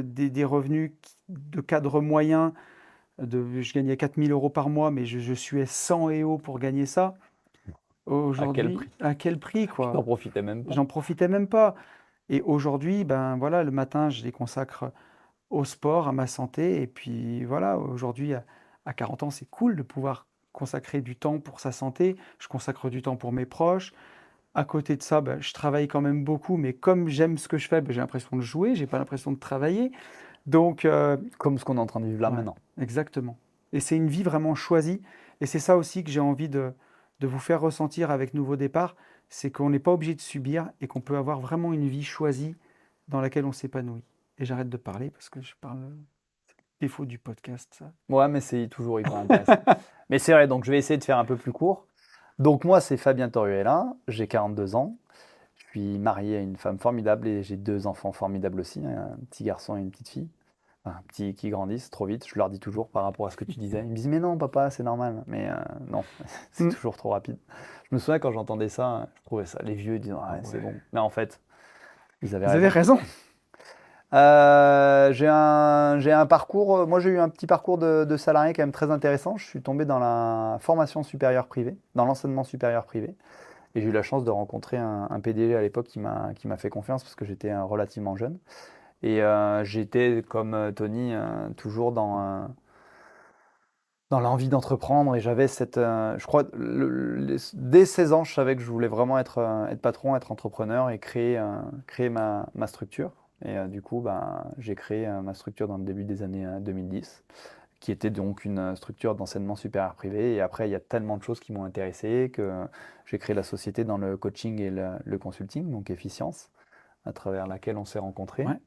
des revenus de cadre moyen. Je gagnais 4 000 € par mois, mais je suais 100 EO pour gagner ça. À quel Aujourd'hui, prix? à quel prix, Je quoi? n'en profitais même pas. J'en profitais même pas. Et aujourd'hui, ben voilà, le matin, je les consacre au sport, à ma santé. Et puis voilà, aujourd'hui, à 40 ans, c'est cool de pouvoir consacrer du temps pour sa santé. Je consacre du temps pour mes proches. À côté de ça, ben, je travaille quand même beaucoup, mais comme j'aime ce que je fais, ben, j'ai l'impression de jouer, j'ai pas l'impression de travailler. Donc, Comme ce qu'on est en train de vivre là ouais, maintenant. exactement. Et c'est une vie vraiment choisie. Et c'est ça aussi que j'ai envie de vous faire ressentir avec Nouveau Départ, c'est qu'on n'est pas obligé de subir et qu'on peut avoir vraiment une vie choisie dans laquelle on s'épanouit. Et j'arrête de parler parce que je parle défaut du podcast, ça. Ouais, mais c'est toujours hyper intéressant. Mais c'est vrai, donc je vais essayer de faire un peu plus court. Donc moi, c'est Fabien Toruella, j'ai 42 ans. Je suis marié à une femme formidable et j'ai 2 enfants formidables aussi, un petit garçon et une petite fille. Enfin, un petit qui grandissent trop vite, je leur dis toujours par rapport à ce que tu disais. Ils me disent, mais non, papa, c'est normal. Mais non, c'est Mm. toujours trop rapide. Je me souviens quand j'entendais ça, je trouvais ça, les vieux ils disent, Ah ouais, c'est ouais. bon. Mais en fait, ils avaient Vous avez raison. raison. J'ai un parcours, moi j'ai eu un petit parcours de salarié quand même très intéressant. Je suis tombé dans la formation supérieure privée, dans l'enseignement supérieur privé. Et j'ai eu la chance de rencontrer un PDG à l'époque qui m'a fait confiance parce que j'étais relativement jeune. Et j'étais, comme Tony, toujours dans l'envie d'entreprendre. Et j'avais je crois, dès 16 ans, je savais que je voulais vraiment être patron, être entrepreneur et créer ma structure. Et du coup, j'ai créé ma structure dans le début des années 2010, qui était donc une structure d'enseignement supérieur privé. Et après, il y a tellement de choses qui m'ont intéressé que j'ai créé la société dans le coaching et le consulting, donc Efficience, à travers laquelle on s'est rencontrés. Ouais.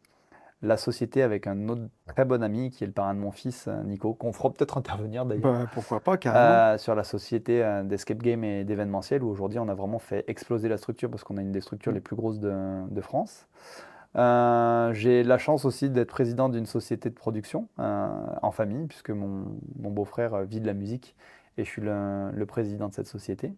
La société avec un autre très bon ami qui est le parrain de mon fils, Nico, qu'on fera peut-être intervenir d'ailleurs, Bah, pourquoi pas, carrément. sur la société d'escape game et d'événementiel, où aujourd'hui on a vraiment fait exploser la structure parce qu'on a une des structures Mm. les plus grosses de France. J'ai la chance aussi d'être président d'une société de production en famille, puisque mon beau-frère vit de la musique et je suis le président de cette société.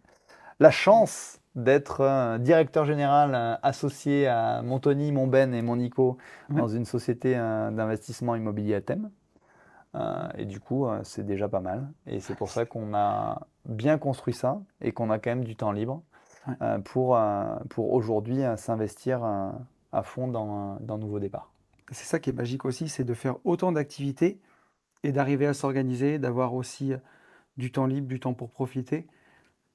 La chance d'être directeur général associé à mon Tony, mon Ben et mon Nico Ouais. dans une société d'investissement immobilier à thème. Et du coup, c'est déjà pas mal. Et c'est pour ça qu'on a bien construit ça et qu'on a quand même du temps libre Ouais. pour aujourd'hui s'investir à fond dans Nouveau Départ. C'est ça qui est magique aussi, c'est de faire autant d'activités et d'arriver à s'organiser, d'avoir aussi du temps libre, du temps pour profiter.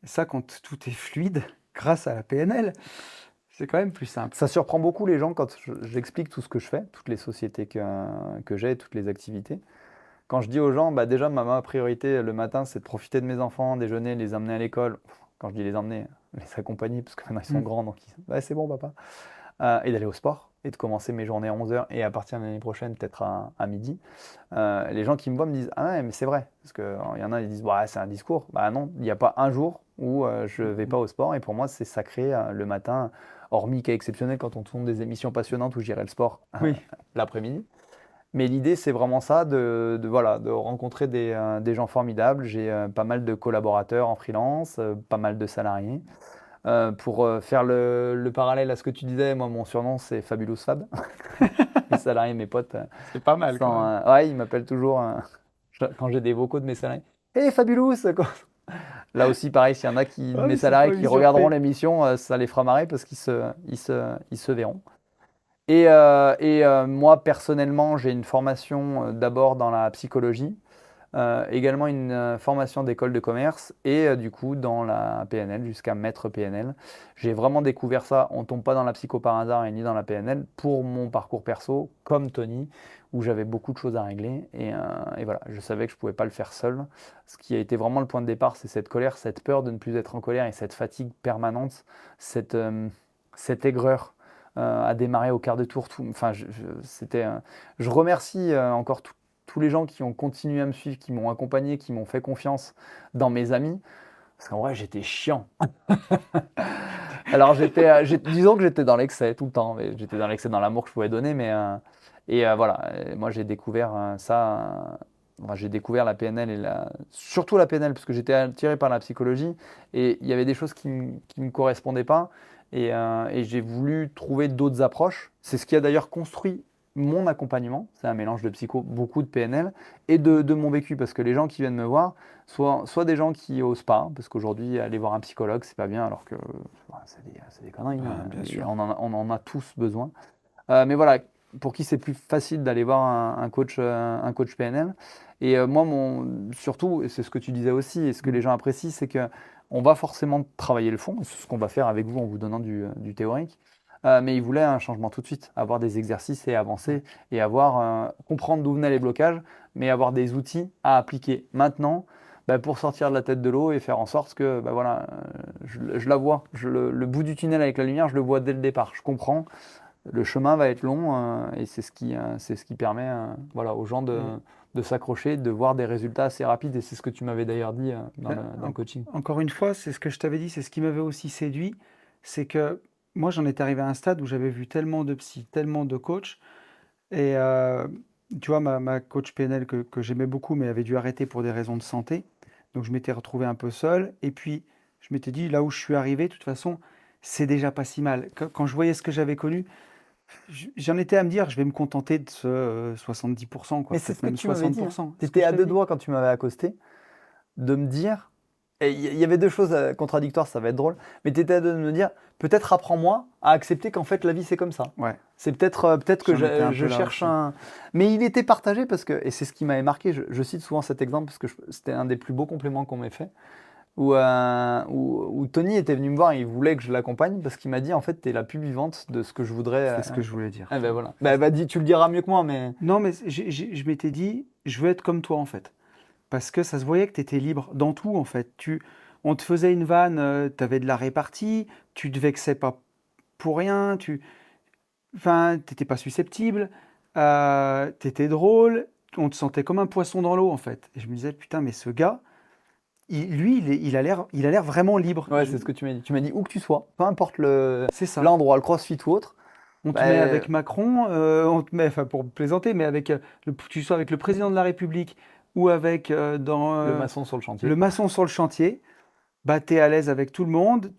Et ça, quand tout est fluide, grâce à la PNL, c'est quand même plus simple. Ça surprend beaucoup les gens quand j'explique tout ce que je fais, toutes les sociétés que j'ai, toutes les activités. Quand je dis aux gens, déjà ma priorité le matin, c'est de profiter de mes enfants, déjeuner, les emmener à l'école. Quand je dis les emmener, les accompagner, parce que maintenant ils sont Mm. grands, donc c'est bon papa. Et d'aller au sport, et de commencer mes journées à 11 heures, et à partir de l'année prochaine, peut-être à midi. Les gens qui me voient me disent, ah ouais, mais c'est vrai. Parce qu'il y en a, ils disent, bah, c'est un discours. Bah non, il n'y a pas un jour où je ne vais pas au sport, et pour moi, c'est sacré le matin, hormis cas exceptionnel quand on tourne des émissions passionnantes où j'irai le sport Oui. l'après-midi. Mais l'idée, c'est vraiment ça, voilà, de rencontrer des gens formidables. J'ai pas mal de collaborateurs en freelance, pas mal de salariés. Pour faire le parallèle à ce que tu disais, moi, mon surnom, c'est Fabulous Fab. Mes salariés, mes potes, C'est pas mal quand même. ouais, ils m'appellent toujours quand j'ai des vocaux de mes salariés. Hey Fabulous! Quoi. Là aussi, pareil, s'il y en a de Ah, mes mais c'est salariés pas qui une regarderont surprise. l'émission, ça les fera marrer parce qu'ils se verront. Moi, personnellement, j'ai une formation d'abord dans la psychologie, également une formation d'école de commerce et du coup dans la PNL jusqu'à maître PNL. J'ai vraiment découvert ça, on ne tombe pas dans la psycho par hasard et ni dans la PNL, pour mon parcours perso, comme Tony, où j'avais beaucoup de choses à régler et voilà, je savais que je ne pouvais pas le faire seul. Ce qui a été vraiment le point de départ, c'est cette colère, cette peur de ne plus être en colère et cette fatigue permanente, cette aigreur à démarrer au quart de tour. Enfin, je remercie encore tous les gens qui ont continué à me suivre, qui m'ont accompagné, qui m'ont fait confiance dans mes amis. Parce qu'en vrai, j'étais chiant. Alors, disons que j'étais dans l'excès tout le temps. Mais j'étais dans l'excès dans l'amour que je pouvais donner. Voilà, moi j'ai découvert ça. Enfin, j'ai découvert la PNL surtout la PNL parce que j'étais attiré par la psychologie et il y avait des choses qui ne me correspondaient pas et j'ai voulu trouver d'autres approches. C'est ce qui a d'ailleurs construit mon accompagnement. C'est un mélange de psycho, beaucoup de PNL et de mon vécu parce que les gens qui viennent me voir, soit des gens qui osent pas, parce qu'aujourd'hui aller voir un psychologue c'est pas bien alors que c'est des conneries, hein, Bien et sûr. on en a tous besoin. Mais voilà, pour qui c'est plus facile d'aller voir un coach PNL. Et moi, surtout, et c'est ce que tu disais aussi, et ce que les gens apprécient, c'est que on va forcément travailler le fond, et c'est ce qu'on va faire avec vous en vous donnant du théorique. Mais ils voulaient un changement tout de suite, avoir des exercices et avancer, et comprendre d'où venaient les blocages, mais avoir des outils à appliquer maintenant bah, pour sortir de la tête de l'eau et faire en sorte que bah, voilà, je la vois, le bout du tunnel avec la lumière, je le vois dès le départ. Je comprends, le chemin va être long et c'est ce qui permet voilà, aux gens Mm. de s'accrocher, de voir des résultats assez rapides. Et c'est ce que tu m'avais d'ailleurs dit Ben, dans le coaching. encore une fois, c'est ce que je t'avais dit, c'est ce qui m'avait aussi séduit, c'est que moi j'en étais arrivé à un stade où j'avais vu tellement de psy, tellement de coachs, et tu vois, ma coach PNL que j'aimais beaucoup, mais avait dû arrêter pour des raisons de santé, donc je m'étais retrouvé un peu seul, et puis je m'étais dit, là où je suis arrivé, de toute façon, c'est déjà pas si mal. Quand je voyais ce que j'avais connu, j'en étais à me dire, je vais me contenter de ce 70%, quoi, Mais c'est ce peut-être que même tu m'avais dit. Hein. 60%. Tu C'est ce que étais je à t'avais deux dit. doigts quand tu m'avais accosté de me dire, et il y avait deux choses contradictoires, ça va être drôle, mais tu étais à deux de me dire, peut-être apprends-moi à accepter qu'en fait la vie c'est comme ça. Ouais, C'est peut-être que j'en étais un je peu là cherche aussi. un. Mais il était partagé parce que, et c'est ce qui m'avait marqué, je cite souvent cet exemple parce que c'était un des plus beaux compliments qu'on m'ait fait. Où Tony était venu me voir et il voulait que je l'accompagne parce qu'il m'a dit en fait t'es la pub vivante de ce que je voudrais. C'est ce que je voulais dire, Ah tu ben vois. voilà. Bah, tu le diras mieux que moi mais. Non, mais je m'étais dit, je veux être comme toi, en fait. Parce que ça se voyait que tu étais libre dans tout, en fait. On te faisait une vanne, tu avais de la répartie, tu te vexais pas pour rien, enfin, t'étais pas susceptible, tu étais drôle, on te sentait comme un poisson dans l'eau, en fait. Et je me disais, putain, mais ce gars, lui, il a l'air vraiment libre. Ouais c'est ce que tu m'as dit. Tu m'as dit où que tu sois, peu importe C'est ça. l'endroit, le CrossFit ou autre. On te met Bah, avec Macron, on te met, enfin pour plaisanter, mais avec tu sois avec le président de la République ou avec le maçon sur le le chantier. maçon sur le chantier, bah t'es à l'aise avec tout le monde,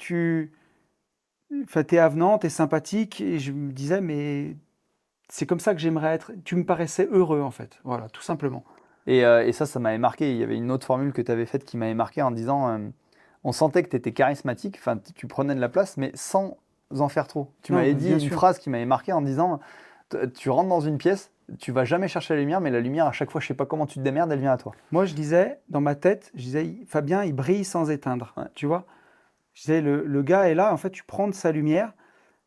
enfin t'es avenant, t'es sympathique, et je me disais mais c'est comme ça que j'aimerais être. Tu me paraissais heureux en fait, voilà, tout simplement. Et ça m'avait marqué. Il y avait une autre formule que tu avais faite qui m'avait marqué en disant on sentait que tu étais charismatique, enfin tu prenais de la place, mais sans en faire trop. Tu Non, m'avais mais dit bien une sûr. phrase qui m'avait marqué en disant tu rentres dans une pièce, tu vas jamais chercher la lumière, mais la lumière, à chaque fois, je sais pas comment tu te démerdes, elle vient à toi. Moi je disais dans ma tête, je disais Fabien il brille sans éteindre, Ouais. tu vois. Je disais le gars est là, en fait tu prends de sa lumière.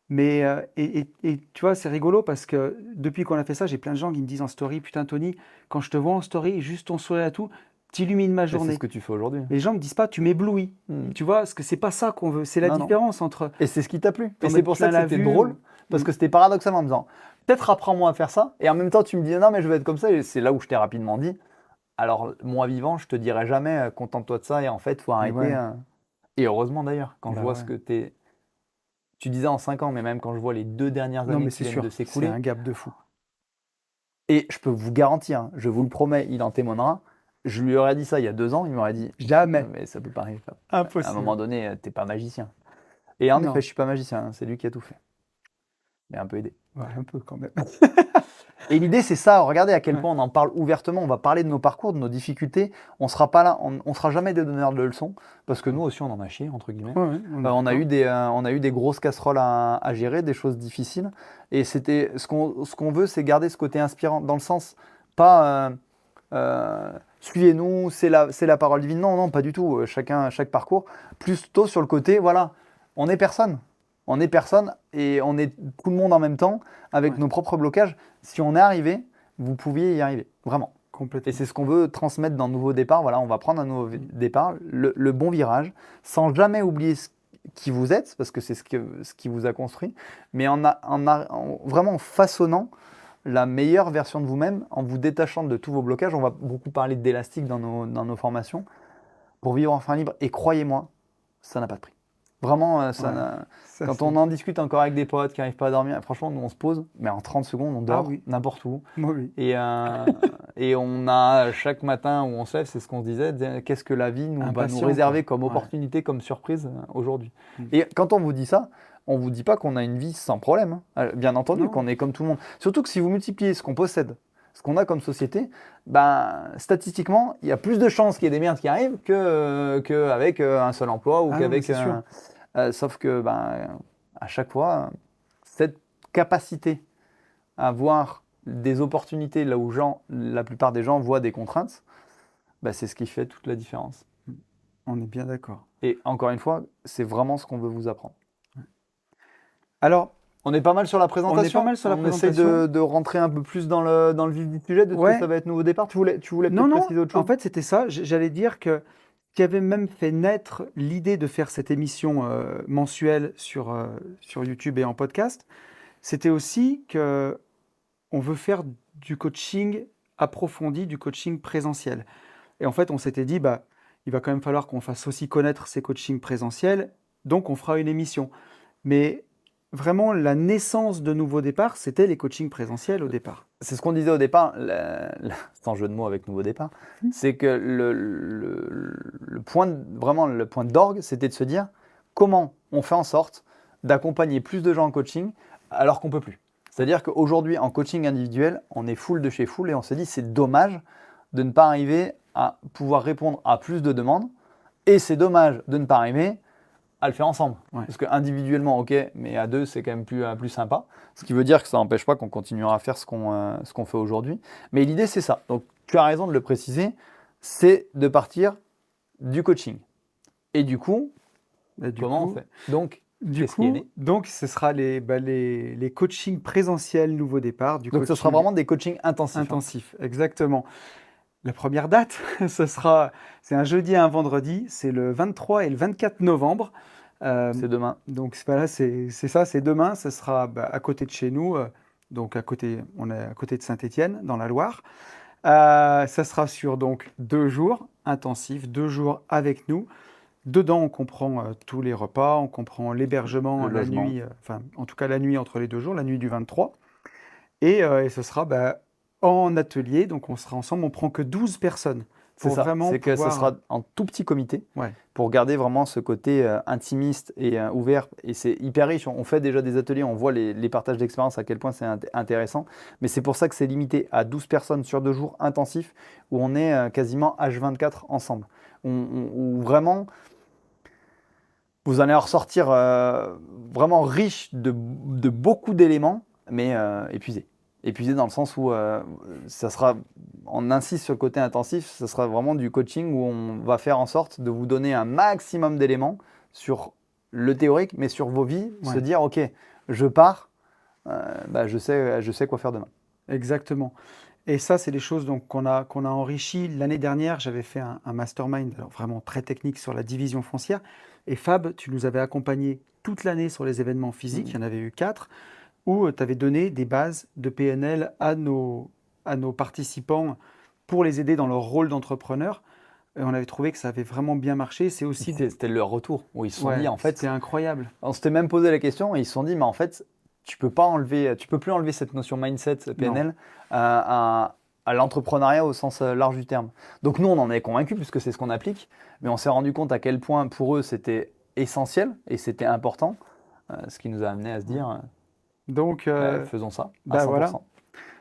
Mais et tu vois, c'est rigolo parce que depuis qu'on a fait ça, j'ai plein de gens qui me disent en story, putain Tony, quand je te vois en story, juste ton sourire et tout, t'illumines ma Et c'est ce journée. que tu fais aujourd'hui. Les gens me disent pas, tu m'éblouis. Hmm. Tu vois, parce que c'est pas ça qu'on veut. C'est la Non, non. différence entre Et c'est ce qui t'a plu. Et t'en c'est mettre pour ça plein que la c'était vue drôle, ou. parce Mm. que c'était paradoxal en me disant peut-être apprends-moi à faire ça, et en même temps, tu me dis non, mais je vais être comme ça, et c'est là où je t'ai rapidement dit alors, moi vivant, je te dirai jamais contente-toi de ça, et en fait, faut Et arrêter. ouais, Et heureusement d'ailleurs, quand je bah vois ce ouais. que tu disais en 5 ans, mais même quand je vois les 2 dernières Non, années mais qui c'est viennent de sûr, c'est s'écouler, un gap de fou. Et je peux vous garantir, hein, je vous le promets, il en témoignera. Je lui aurais dit ça il y a 2 ans, il m'aurait dit Jamais. mais ça peut pas arriver. À un Impossible. moment donné, t'es pas magicien. Et en Non. effet, je suis pas magicien, hein, c'est lui qui a tout fait. Mais un peu aidé. Ouais, un peu quand même. Et l'idée, c'est ça. Regardez à quel Ouais. point on en parle ouvertement. On va parler de nos parcours, de nos difficultés. On sera pas là, on sera jamais des donneurs de leçons, parce que nous aussi, on en a chié, entre guillemets. Ouais, ouais, on est On a d'accord. eu des grosses casseroles à gérer, des choses difficiles. Et c'était ce qu'on veut, c'est garder ce côté inspirant, dans le sens, pas suivez-nous, c'est la parole divine. Non, non, pas du tout. Chaque parcours. Plutôt sur le côté, voilà, on est personne. On est personne et on est tout le monde en même temps, avec Ouais, nos propres blocages. Si on est arrivé, vous pouviez y arriver, vraiment. Et complètement. c'est ce qu'on veut transmettre dans Nouveau Départ. Voilà, on va prendre un nouveau départ, le bon virage, sans jamais oublier qui vous êtes, parce que c'est ce qui vous a construit, mais vraiment en façonnant la meilleure version de vous-même, en vous détachant de tous vos blocages. On va beaucoup parler d'élastique dans nos formations, pour vivre enfin libre. Et croyez-moi, ça n'a pas de prix. Vraiment, Ouais, ça quand on c'est. en discute encore avec des potes qui n'arrivent pas à dormir, franchement, nous on se pose, mais en 30 secondes, on Ah dort oui, n'importe où. moi oui. Et on a chaque matin où on se lève, c'est ce qu'on se disait, qu'est-ce que la vie va nous Impatient, réserver quoi. comme Ouais. opportunité, comme surprise aujourd'hui. Mm. Et quand on vous dit ça, on vous dit pas qu'on a une vie sans problème, hein. Bien entendu Non. qu'on est comme tout le monde. Surtout que si vous multipliez ce qu'on possède, ce qu'on a comme société, ben, statistiquement, il y a plus de chances qu'il y ait des merdes qui arrivent qu'avec un seul emploi ou Ah non, mais qu'avec c'est sûr. sauf que ben, à chaque fois, cette capacité à voir des opportunités là où la plupart des gens voient des contraintes, ben, c'est ce qui fait toute la différence. On est bien d'accord. Et encore une fois, c'est vraiment ce qu'on veut vous apprendre. Alors, On est pas mal sur la on est pas présentation. mal sur la On essaye présentation. de rentrer un peu plus dans le vif du sujet, de ce que ça Ouais. va être Nouveau Départ. Tu voulais Non, peut-être non. préciser autre En chose? fait, c'était ça. J'allais dire que ce qui avait même fait naître l'idée de faire cette émission mensuelle sur YouTube et en podcast, c'était aussi que on veut faire du coaching approfondi, du coaching présentiel. Et en fait, on s'était dit, bah, il va quand même falloir qu'on fasse aussi connaître ces coachings présentiels, donc on fera une émission. Mais vraiment, la naissance de Nouveau Départ, c'était les coachings présentiels au départ. C'est ce qu'on disait au départ, sans jeu de mots avec Nouveau Départ, Mhm. c'est que vraiment le point d'orgue, c'était de se dire comment on fait en sorte d'accompagner plus de gens en coaching alors qu'on peut plus. C'est-à-dire qu'aujourd'hui, en coaching individuel, on est full de chez full et on se dit c'est dommage de ne pas arriver à pouvoir répondre à plus de demandes et c'est dommage de ne pas arriver à le faire ensemble. Ouais. Parce qu'individuellement, ok, mais à deux, c'est quand même plus sympa. Ce qui veut dire que ça n'empêche pas qu'on continuera à faire ce qu'on fait aujourd'hui. Mais l'idée, c'est ça. Donc, tu as raison de le préciser, c'est de partir du coaching. Et du coup, Et du comment on coup, fait? Donc, qu'est-ce qui est né? donc, ce sera les coachings présentiels Nouveau Départ, du Donc, ce sera coaching vraiment des coachings intensifs, hein. intensif, exactement. La première date, c'est un jeudi et un vendredi, c'est le 23 et le 24 novembre. C'est demain. Donc voilà, c'est ça, c'est demain, ce sera à côté de chez nous, donc on est à côté de Saint-Étienne, dans la Loire. Ça sera sur donc 2 jours intensifs, 2 jours avec nous. Dedans, on comprend tous les repas, on comprend l'hébergement Le la logement. nuit, enfin en tout cas la nuit entre les 2 jours, la nuit du 23. Et ce sera en atelier, donc on sera ensemble, on prend que 12 personnes C'est pour ça, vraiment c'est que ce pouvoir. sera en tout petit comité Ouais, pour garder vraiment ce côté intimiste et ouvert. Et c'est hyper riche. On fait déjà des ateliers, on voit les partages d'expérience, à quel point c'est intéressant. Mais c'est pour ça que c'est limité à 12 personnes sur 2 jours intensifs où on est quasiment H24 ensemble. Où vraiment, vous allez en ressortir vraiment riche de beaucoup d'éléments, mais épuisé. Épuisé dans le sens où ça sera, on insiste sur le côté intensif, ça sera vraiment du coaching où on va faire en sorte de vous donner un maximum d'éléments sur le théorique, mais sur vos vies, se ouais, dire, ok, je pars, je sais quoi faire demain. exactement. Et ça, c'est des choses donc, qu'on a enrichi. L'année dernière, j'avais fait un mastermind, alors vraiment très technique sur la division foncière. Et Fab, tu nous avais accompagnés toute l'année sur les événements physiques, il y en avait eu 4, où tu avais donné des bases de PNL à nos participants pour les aider dans leur rôle d'entrepreneur. Et on avait trouvé que ça avait vraiment bien marché. C'est aussi. C'était leur retour, où ils se sont Ouais, dit, en c'était fait, incroyable. on s'était même posé la question, et ils se sont dit, mais en fait, tu peux plus enlever cette notion mindset Non. PNL à l'entrepreneuriat au sens large du terme. Donc nous, on en est convaincus puisque c'est ce qu'on applique, mais on s'est rendu compte à quel point pour eux c'était essentiel et c'était important, ce qui nous a amené à se dire Donc, faisons ça à bah voilà. 100%.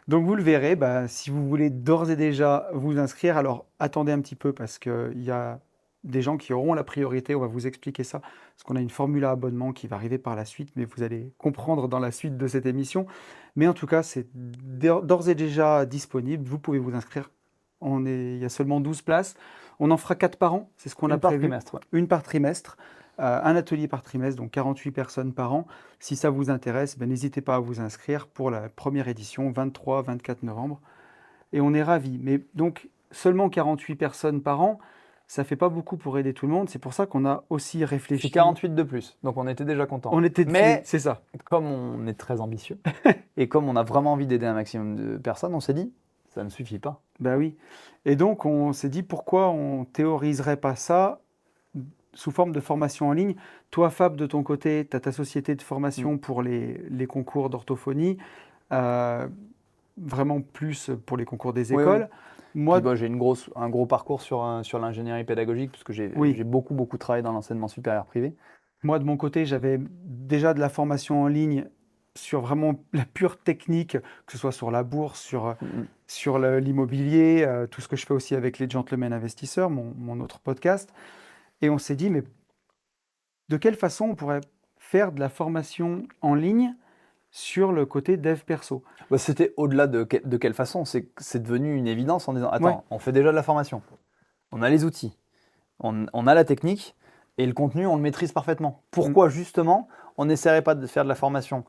Donc vous le verrez, bah, si vous voulez d'ores et déjà vous inscrire, alors attendez un petit peu parce qu'il y a des gens qui auront la priorité, on va vous expliquer ça, parce qu'on a une formule à abonnement qui va arriver par la suite, mais vous allez comprendre dans la suite de cette émission. Mais en tout cas, c'est d'ores et déjà disponible, vous pouvez vous inscrire. Il y a seulement 12 places. On en fera 4 par an, c'est ce qu'on a Une par prévu. trimestre, ouais. Une par trimestre, un atelier par trimestre, donc 48 personnes par an. Si ça vous intéresse, ben, n'hésitez pas à vous inscrire pour la première édition, 23-24 novembre. Et on est ravis. Mais donc, seulement 48 personnes par an, ça ne fait pas beaucoup pour aider tout le monde. C'est pour ça qu'on a aussi C'est réfléchi. 48 de plus, donc on était déjà content. On était Mais c'est ça. comme on est très ambitieux et comme on a vraiment envie d'aider un maximum de personnes, on s'est dit, ça ne suffit pas. Ben oui. Et donc, on s'est dit pourquoi on théoriserait pas ça sous forme de formation en ligne. Toi, Fab, de ton côté, tu as ta société de formation pour les concours d'orthophonie, vraiment plus pour les concours des Oui, écoles. Moi, Puis, bah, j'ai un gros parcours sur l'ingénierie pédagogique, puisque j'ai Oui. j'ai beaucoup travaillé dans l'enseignement supérieur privé. moi, de mon côté, j'avais déjà de la formation en ligne sur vraiment la pure technique, que ce soit sur la bourse, sur l'immobilier, tout ce que je fais aussi avec les Gentlemen Investisseurs, mon autre podcast. Et on s'est dit, mais de quelle façon on pourrait faire de la formation en ligne sur le côté dev perso? Bah, c'était au-delà de quelle façon, c'est devenu une évidence en disant, attends, Ouais. on fait déjà de la formation, on a les outils, on a la technique, et le contenu, on le maîtrise parfaitement. Pourquoi justement, on n'essaierait pas de faire de la formation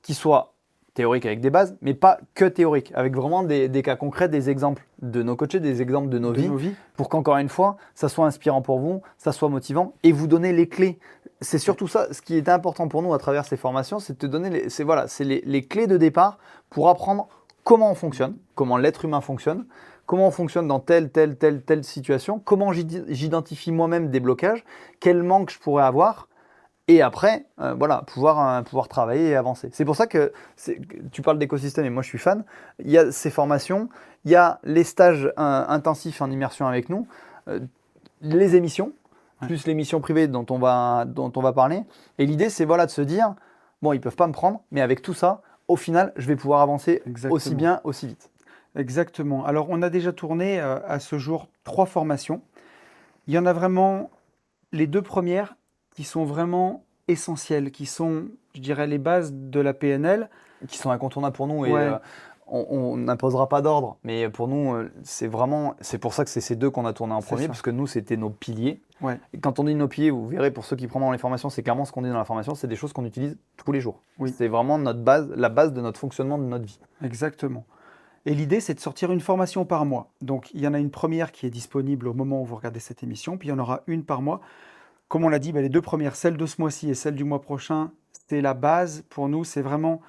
qui soit théorique avec des bases, mais pas que théorique, avec vraiment des cas concrets, des exemples de nos coachés, des exemples de nos De vies, nos vies. pour qu'encore une fois, ça soit inspirant pour vous, ça soit motivant, et vous donner les clés. C'est surtout ça, ce qui est important pour nous à travers ces formations, c'est de te donner les clés de départ pour apprendre comment on fonctionne, comment l'être humain fonctionne, comment on fonctionne dans telle situation, comment j'identifie moi-même des blocages, quel manque je pourrais avoir, et après, pouvoir travailler et avancer. C'est pour ça que tu parles d'écosystème et moi je suis fan. Il y a ces formations, il y a les stages intensifs en immersion avec nous, les émissions, plus l'émission privée dont on va parler. Et l'idée, c'est de se dire, bon, ils ne peuvent pas me prendre, mais avec tout ça, au final, je vais pouvoir avancer Exactement. aussi bien, aussi vite. Exactement. Alors, on a déjà tourné à ce jour 3 formations. Il y en a vraiment les 2 premières qui sont vraiment essentielles, qui sont, je dirais, les bases de la PNL. Qui sont incontournables pour nous. Ouais. Et on n'imposera pas d'ordre, mais pour nous, c'est pour ça que c'est ces 2 qu'on a tourné en C'est premier, ça. parce que nous, c'était nos piliers. Ouais. Et quand on dit nos piliers, vous verrez pour ceux qui prendront les formations, c'est clairement ce qu'on dit dans la formation, c'est des choses qu'on utilise tous les jours. Oui. C'est vraiment notre base, la base de notre fonctionnement de notre vie. Exactement. Et l'idée, c'est de sortir une formation par mois. Donc, il y en a une première qui est disponible au moment où vous regardez cette émission, puis il y en aura une par mois. Comme on l'a dit, les 2 premières, celle de ce mois-ci et celle du mois prochain, c'est la base pour nous. C'est vraiment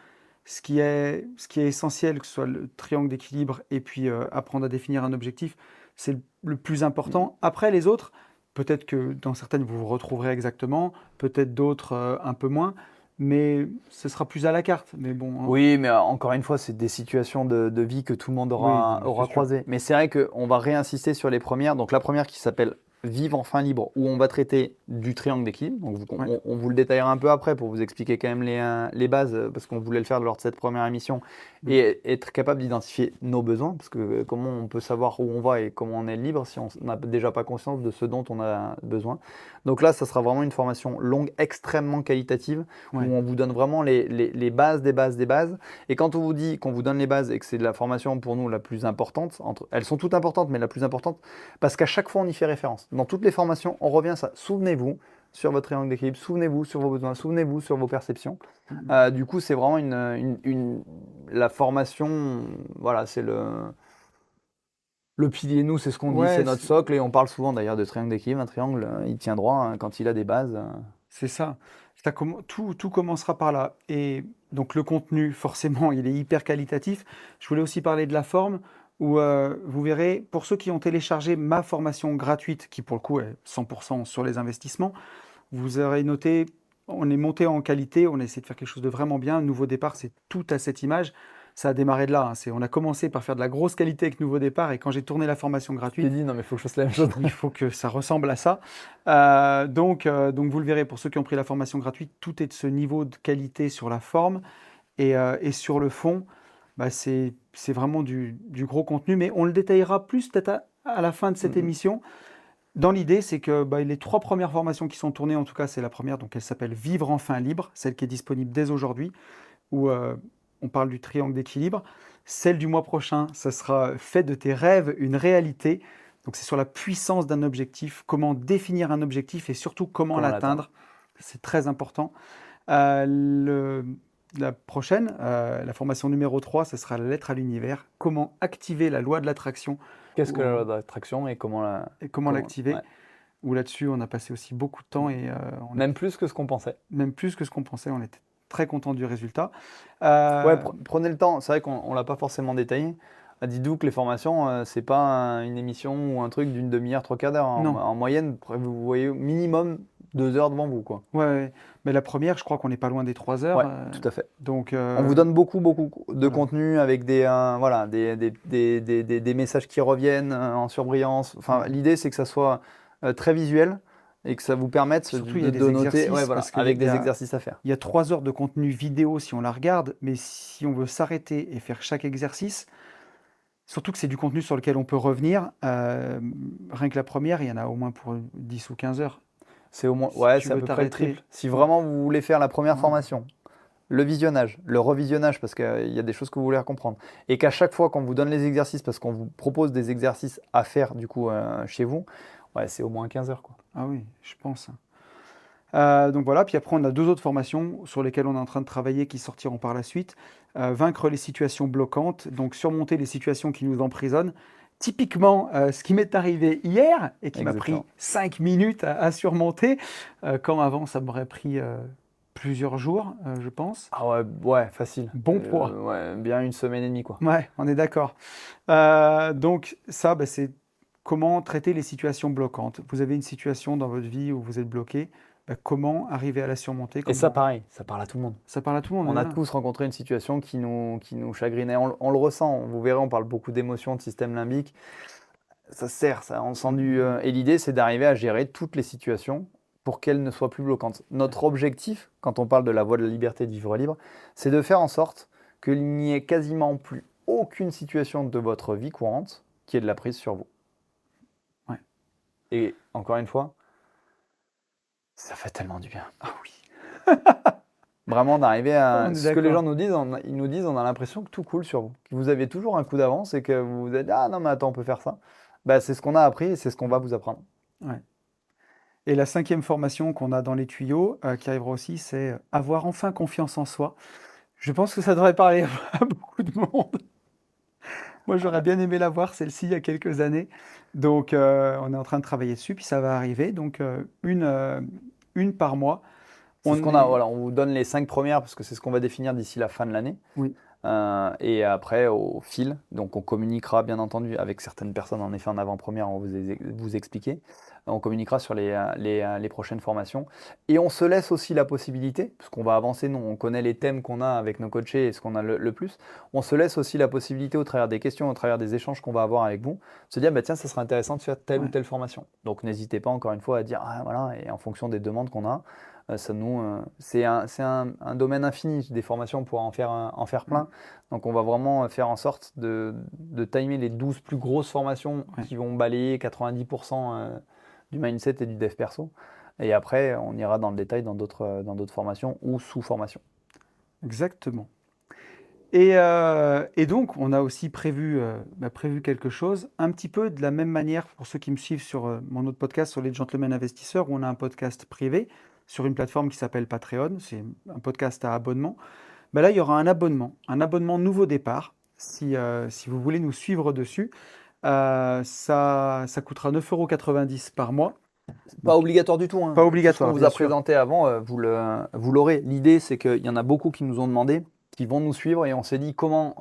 ce qui est essentiel, que ce soit le triangle d'équilibre et puis apprendre à définir un objectif. C'est le plus important. Après, les autres, peut-être que dans certaines, vous vous retrouverez exactement, peut-être d'autres un peu moins, mais ce sera plus à la carte. Mais bon, hein. Oui, mais encore une fois, c'est des situations de vie que tout le monde Oui, non, mais aura c'est sûr. croisées. Mais c'est vrai qu'on va réinsister sur les premières. Donc la première qui s'appelle Vivre enfin libre, où on va traiter du triangle d'équilibre. Donc Ouais. on vous le détaillera un peu après pour vous expliquer quand même les bases, parce qu'on voulait le faire lors de cette première émission, et être capable d'identifier nos besoins, parce que comment on peut savoir où on va et comment on est libre si on n'a déjà pas conscience de ce dont on a besoin. Donc là, ça sera vraiment une formation longue, extrêmement qualitative, Ouais. où on vous donne vraiment les bases des bases des bases. Et quand on vous dit qu'on vous donne les bases et que c'est de la formation pour nous la plus importante, elles sont toutes importantes, mais la plus importante, parce qu'à chaque fois on y fait référence. Dans toutes les formations, on revient à ça. Souvenez-vous sur votre triangle d'équilibre, souvenez-vous sur vos besoins, souvenez-vous sur vos perceptions. Du coup, c'est vraiment la formation, voilà, c'est le pilier. Nous, c'est ce qu'on dit, Ouais, c'est notre socle, et on parle souvent d'ailleurs de triangle d'équilibre. Un triangle, il tient droit quand il a des bases. c'est ça. Tout commencera par là. Et donc le contenu, forcément, il est hyper qualitatif. Je voulais aussi parler de la forme, où vous verrez, pour ceux qui ont téléchargé ma formation gratuite, qui pour le coup est 100% sur les investissements, vous aurez noté on est monté en qualité, on a essayé de faire quelque chose de vraiment bien. Nouveau départ, c'est tout à cette image. Ça a démarré de là, hein. On a commencé par faire de la grosse qualité avec Nouveau départ et quand j'ai tourné la formation Tu t'es gratuite, dit, non, mais il faut que je fasse la même j'ai chose. dit, il faut que ça ressemble à ça. Donc vous le verrez, pour ceux qui ont pris la formation gratuite, tout est de ce niveau de qualité sur la forme et sur le fond, bah, c'est vraiment du gros contenu, mais on le détaillera plus peut-être à la fin de cette Mhm. émission. Dans l'idée, c'est que bah, les 3 premières formations qui sont tournées, en tout cas c'est la première, donc elle s'appelle Vivre enfin libre, celle qui est disponible dès aujourd'hui, où on parle du triangle d'équilibre. Celle du mois prochain, ça sera Fais de tes rêves une réalité. Donc c'est sur la puissance d'un objectif, comment définir un objectif et surtout comment Comment l'atteindre? l'atteindre. C'est très important. Euh, le- la prochaine, la formation numéro 3, ce sera la lettre à l'univers, comment activer la loi de l'attraction Qu'est-ce que la loi ou- d'attraction et comment la... et comment Comment... l'activer. Ouais. Où là-dessus, on a passé aussi beaucoup de temps et on Même était plus que ce qu'on pensait. même plus que ce qu'on pensait. On était très content du résultat. Ouais, Euh, prenez le temps. C'est vrai qu'on ne l'a pas forcément détaillé. Dites-vous que les formations, c'est pas une émission ou un truc d'une demi-heure, trois quarts d'heure. non, En moyenne, vous voyez au minimum 2 heures devant vous, quoi. ouais, ouais. Mais la première, je crois qu'on n'est pas loin des 3 heures. Ouais, tout à fait. Donc, On vous donne beaucoup, beaucoup de voilà. contenu avec voilà, des messages qui reviennent en surbrillance. Enfin, Ouais. l'idée, c'est que ça soit très visuel et que ça vous permette Surtout, il y a de des noter, ouais, exercices voilà, parce qu'il y a, avec des exercices à faire. il y a 3 heures de contenu vidéo si on la regarde, mais si on veut s'arrêter et faire chaque exercice, surtout que c'est du contenu sur lequel on peut revenir, rien que la première, il y en a au moins pour 10 ou 15 heures. C'est au moins, Si ouais, tu c'est à veux peu près le t'arrêter, triple. Si ouais, vraiment vous voulez faire la première ouais, formation, le visionnage, le revisionnage, parce qu'il y a des choses que vous voulez comprendre, et qu'à chaque fois qu'on vous donne les exercices, parce qu'on vous propose des exercices à faire du coup chez vous, ouais, c'est au moins 15 heures, quoi. ah oui, je pense. Donc voilà, puis après on a 2 autres formations sur lesquelles on est en train de travailler qui sortiront par la suite. Vaincre les situations bloquantes, donc surmonter les situations qui nous emprisonnent. Typiquement, ce qui m'est arrivé hier et qui m'a pris Exactement. 5 minutes à surmonter, quand avant ça m'aurait pris plusieurs jours, je pense. Ah ouais, ouais, facile. Bon poids. Ouais, bien une semaine et demie, quoi. Ouais, on est d'accord. Donc ça, bah, c'est comment traiter les situations bloquantes. Vous avez une situation dans votre vie où vous êtes bloqué, bah, comment arriver à la surmonter, Et ça, comment... pareil, ça parle à tout le monde. Ça parle à tout le monde, On a voilà. tous rencontré une situation qui nous chagrinait. On le ressent, vous verrez, on parle beaucoup d'émotions, de système limbique. Ça sert, ça, on sent du. Et l'idée, c'est d'arriver à gérer toutes les situations pour qu'elles ne soient plus bloquantes. Notre objectif, quand on parle de la voie de la liberté de vivre libre, c'est de faire en sorte qu'il n'y ait quasiment plus aucune situation de votre vie courante qui ait de la prise sur vous. Ouais. Et encore une fois, ça fait tellement du bien. Ah oui, Vraiment d'arriver on à... est Ce que les gens d'accord. nous disent, ils nous disent, on a l'impression que tout coule sur vous. Que vous avez toujours un coup d'avance et que vous vous êtes, ah non mais attends, on peut faire ça. Bah, c'est ce qu'on a appris et c'est ce qu'on va vous apprendre. Ouais. Et la 5e formation qu'on a dans les tuyaux, qui arrivera aussi, c'est avoir enfin confiance en soi. Je pense que ça devrait parler à beaucoup de monde. Moi, j'aurais bien aimé la voir, celle-ci, il y a quelques années. Donc, on est en train de travailler dessus, puis ça va arriver. Donc, une par mois. C'est ce On qu'on a, est... voilà, on vous donne les 5 premières parce que c'est ce qu'on va définir d'ici la fin de l'année. Oui, Et après, au fil, donc on communiquera bien entendu avec certaines personnes, en effet en avant-première, on va vous expliquer. On communiquera sur les prochaines formations. Et on se laisse aussi la possibilité, parce qu'on va avancer, nous, on connaît les thèmes qu'on a avec nos coachés et ce qu'on a le plus. On se laisse aussi la possibilité, au travers des questions, au travers des échanges qu'on va avoir avec vous, de se dire, bah, tiens, ça serait intéressant de faire telle ou ouais. telle formation. Donc n'hésitez pas, encore une fois, à dire, ah, voilà, et en fonction des demandes qu'on a. C'est un domaine infini des formations, on pourra en faire Mm, plein. Donc on va vraiment faire en sorte de timer les 12 plus grosses formations ouais. qui vont balayer 90% du mindset et du dev perso. Et après, on ira dans le détail dans d'autres formations ou sous-formations. Exactement. Et donc, on a aussi prévu quelque chose, un petit peu de la même manière pour ceux qui me suivent sur mon autre podcast sur les gentlemen investisseurs, où on a un podcast privé sur une plateforme qui s'appelle Patreon. C'est un podcast à abonnement. Ben là, il y aura un abonnement nouveau départ. Si vous voulez nous suivre dessus, ça coûtera 9,90 € par mois. Pas Donc, obligatoire du tout, pas hein. Tout ce qu'on obligatoire, vous bien a sûr. présenté avant, vous l'aurez. L'idée, c'est qu'il y en a beaucoup qui nous ont demandé, qui vont nous suivre, et on s'est dit comment,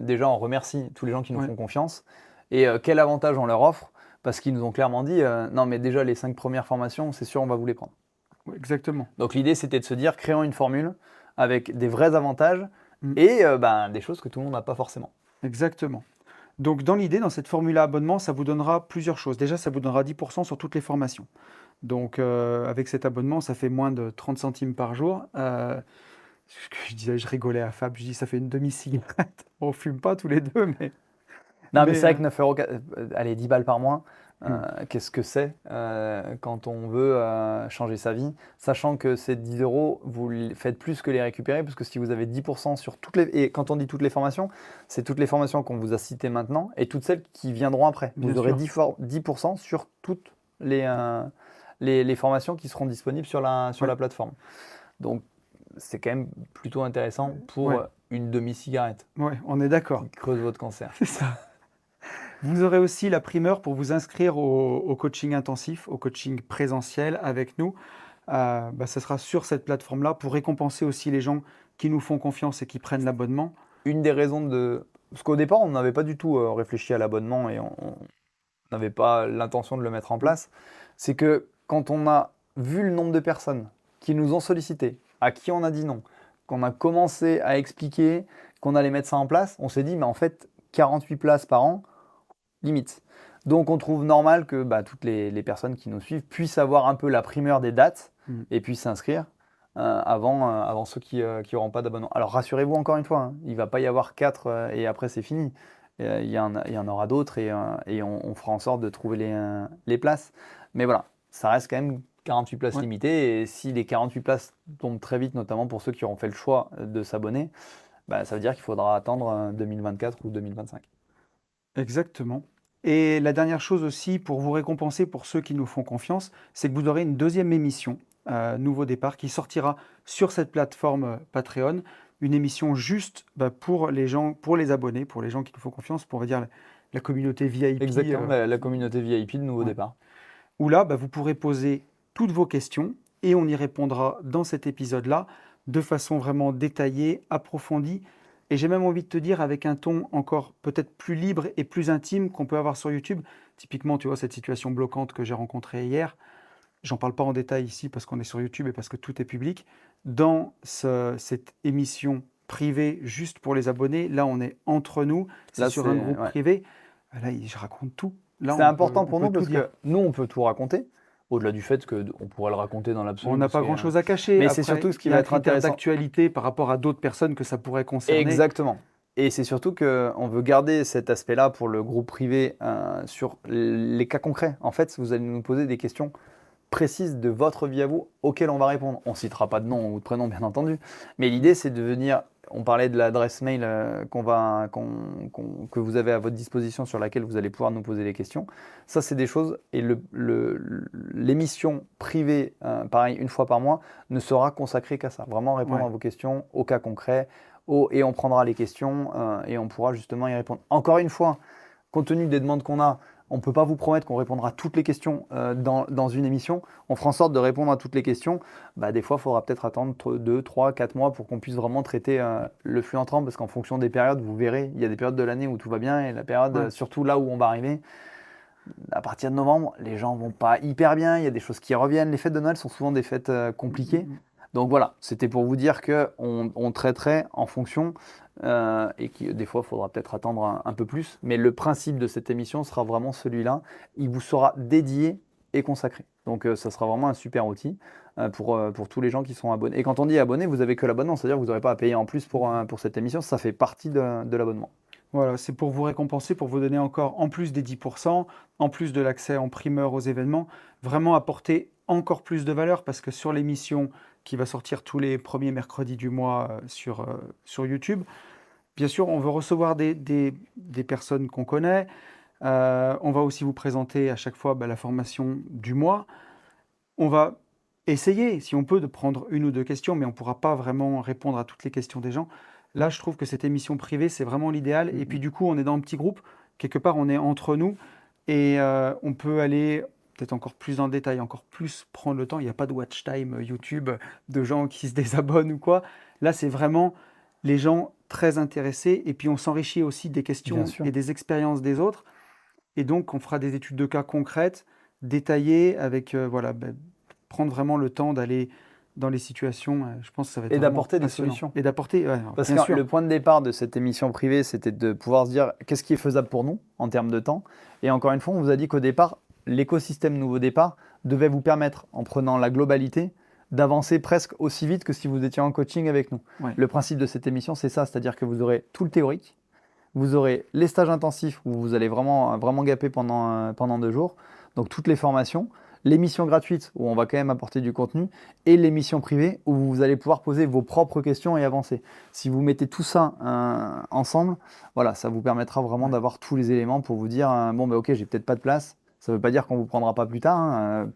déjà, on remercie tous les gens qui nous Ouais. font confiance, et quel avantage on leur offre, parce qu'ils nous ont clairement dit, non mais déjà les 5 premières formations, c'est sûr, on va vous les prendre. Ouais, exactement. Donc l'idée, c'était de se dire, créons une formule avec des vrais avantages Mm. et des choses que tout le monde n'a pas forcément. Exactement. Donc, dans l'idée, dans cette formule à abonnement, ça vous donnera plusieurs choses. Déjà, ça vous donnera 10% sur toutes les formations. Donc, avec cet abonnement, ça fait moins de 30 centimes par jour. Ce que je disais, je rigolais à Fab, je dis ça fait une demi-cigarette. On fume pas tous les deux, Non, mais mais c'est vrai que 9 euros, allez, 10 balles par mois, hmm, qu'est-ce que c'est quand on veut changer sa vie, sachant que ces 10 euros, vous faites plus que les récupérer, parce que si vous avez 10% sur toutes les... Et quand on dit toutes les formations, c'est toutes les formations qu'on vous a citées maintenant et toutes celles qui viendront après. bien Vous aurez sûr. 10% sur toutes les formations qui seront disponibles sur Ouais, la plateforme. Donc, c'est quand même plutôt intéressant pour ouais, une demi-cigarette ouais, on est d'accord. qui creuse votre cancer. C'est ça. Vous aurez aussi la primeur pour vous inscrire au coaching intensif, au coaching présentiel avec nous. Ça sera sur cette plateforme-là pour récompenser aussi les gens qui nous font confiance et qui prennent l'abonnement. Une des raisons de... Parce qu'au départ, on n'avait pas du tout réfléchi à l'abonnement et on n'avait pas l'intention de le mettre en Mm. place. C'est que quand on a vu le nombre de personnes qui nous ont sollicité, à qui on a dit non, qu'on a commencé à expliquer qu'on allait mettre ça en place, on s'est dit, mais en fait, 48 places par an, limite. Donc on trouve normal que toutes les personnes qui nous suivent puissent avoir un peu la primeur des dates Mm. et puissent s'inscrire avant ceux qui n'auront pas d'abonnement. Alors rassurez-vous encore une fois, hein, il ne va pas y avoir 4 et après c'est fini. Il y en aura d'autres et on fera en sorte de trouver les places. Mais voilà, ça reste quand même 48 places Ouais, limitées et si les 48 places tombent très vite, notamment pour ceux qui auront fait le choix de s'abonner, ça veut dire qu'il faudra attendre 2024 ou 2025. exactement. Et la dernière chose aussi, pour vous récompenser pour ceux qui nous font confiance, c'est que vous aurez une deuxième émission, Nouveau Départ, qui sortira sur cette plateforme Patreon. Une émission juste pour les gens, pour les abonnés, pour les gens qui nous font confiance, pour on va dire la communauté VIP. Exactement, la communauté VIP de Nouveau Ouais. Départ. Où là, vous pourrez poser toutes vos questions et on y répondra dans cet épisode-là de façon vraiment détaillée, approfondie. Et j'ai même envie de te dire avec un ton encore peut-être plus libre et plus intime qu'on peut avoir sur YouTube. Typiquement, tu vois, cette situation bloquante que j'ai rencontrée hier, j'en parle pas en détail ici parce qu'on est sur YouTube et parce que tout est public. Dans cette émission privée juste pour les abonnés, là on est entre nous, c'est Là, sur un c'est groupe ouais. privé. Là, je raconte tout. Là, C'est important on pour peut nous tout parce dire. que nous, on peut tout raconter, au-delà du fait qu'on pourrait le raconter dans On l'absolu. n'a pas grand-chose à cacher. Mais c'est Après, surtout ce qui il y va a un être critère intéressant. d'actualité par rapport à d'autres personnes que ça pourrait concerner. Exactement. Et c'est surtout qu'on veut garder cet aspect-là pour le groupe privé sur les cas concrets. En fait, vous allez nous poser des questions précises de votre vie à vous auxquelles on va répondre. On ne citera pas de nom ou de prénom, bien entendu. Mais l'idée, c'est de venir. On parlait de l'adresse mail que vous avez à votre disposition sur laquelle vous allez pouvoir nous poser les questions. Ça, c'est des choses. Et l'émission privée, pareil, une fois par mois, ne sera consacrée qu'à ça. Vraiment répondre Ouais. à vos questions, aux cas concrets. Et on prendra les questions et on pourra justement y répondre. Encore une fois, compte tenu des demandes qu'on a, on ne peut pas vous promettre qu'on répondra à toutes les questions dans une émission. On fera en sorte de répondre à toutes les questions. Des fois, il faudra peut-être attendre 2, 3, 4 mois pour qu'on puisse vraiment traiter le flux entrant, parce qu'en fonction des périodes, vous verrez, il y a des périodes de l'année où tout va bien, et la période, Ouais. surtout là où on va arriver, à partir de novembre, les gens vont pas hyper bien, il y a des choses qui reviennent. Les fêtes de Noël sont souvent des fêtes compliquées. Donc voilà, c'était pour vous dire qu'on traiterait en fonction et que des fois, il faudra peut-être attendre un peu plus. Mais le principe de cette émission sera vraiment celui-là. Il vous sera dédié et consacré. Donc ça sera vraiment un super outil pour tous les gens qui sont abonnés. Et quand on dit abonné, vous n'avez que l'abonnement, c'est-à-dire que vous n'aurez pas à payer en plus pour cette émission. Ça fait partie de l'abonnement. Voilà, c'est pour vous récompenser, pour vous donner encore, en plus des 10%, en plus de l'accès en primeur aux événements, vraiment apporter encore plus de valeur parce que sur l'émission qui va sortir tous les premiers mercredis du mois sur YouTube, bien sûr, on veut recevoir des personnes qu'on connaît. On va aussi vous présenter à chaque fois la formation du mois. On va essayer, si on peut, de prendre une ou deux questions, mais on ne pourra pas vraiment répondre à toutes les questions des gens. Là, je trouve que cette émission privée, c'est vraiment l'idéal. Et puis, du coup, on est dans un petit groupe. Quelque part, on est entre nous. Et on peut aller peut-être encore plus dans le détail, encore plus prendre le temps. Il n'y a pas de watch time YouTube de gens qui se désabonnent ou quoi. Là, c'est vraiment les gens très intéressés. Et puis, on s'enrichit aussi des questions Bien sûr. et des expériences des autres. Et donc, on fera des études de cas concrètes, détaillées, avec prendre vraiment le temps d'aller dans les situations, je pense que ça va être Et vraiment d'apporter des passionnant. solutions. Et d'apporter, ouais, alors, Parce bien que sûr. le point de départ de cette émission privée, c'était de pouvoir se dire qu'est-ce qui est faisable pour nous en termes de temps. Et encore une fois, on vous a dit qu'au départ, l'écosystème Nouveau Départ devait vous permettre, en prenant la globalité, d'avancer presque aussi vite que si vous étiez en coaching avec nous. Ouais. Le principe de cette émission, c'est ça, c'est-à-dire que vous aurez tout le théorique, vous aurez les stages intensifs où vous allez vraiment gaper pendant 2 jours, donc toutes les formations, l'émission gratuite où on va quand même apporter du contenu, et l'émission privée où vous allez pouvoir poser vos propres questions et avancer. Si vous mettez tout ça ensemble, voilà, ça vous permettra vraiment Ouais. d'avoir tous les éléments pour vous dire bon, bah, ok, j'ai peut-être pas de place. Ça ne veut pas dire qu'on ne vous prendra pas plus tard, hein,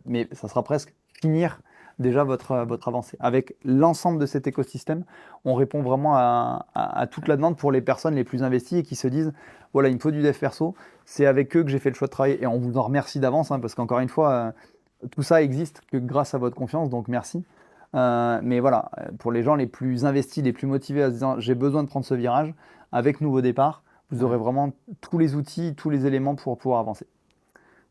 mais ça sera presque finir déjà votre avancée. Avec l'ensemble de cet écosystème, on répond vraiment à toute la demande pour les personnes les plus investies et qui se disent voilà, il me faut du dev perso, c'est avec eux que j'ai fait le choix de travailler. Et on vous en remercie d'avance, hein, parce qu'encore une fois, tout ça existe que grâce à votre confiance, donc merci. Mais voilà, pour les gens les plus investis, les plus motivés à se dire j'ai besoin de prendre ce virage, avec Nouveau Départ, vous aurez Ouais. vraiment tous les outils, tous les éléments pour pouvoir avancer.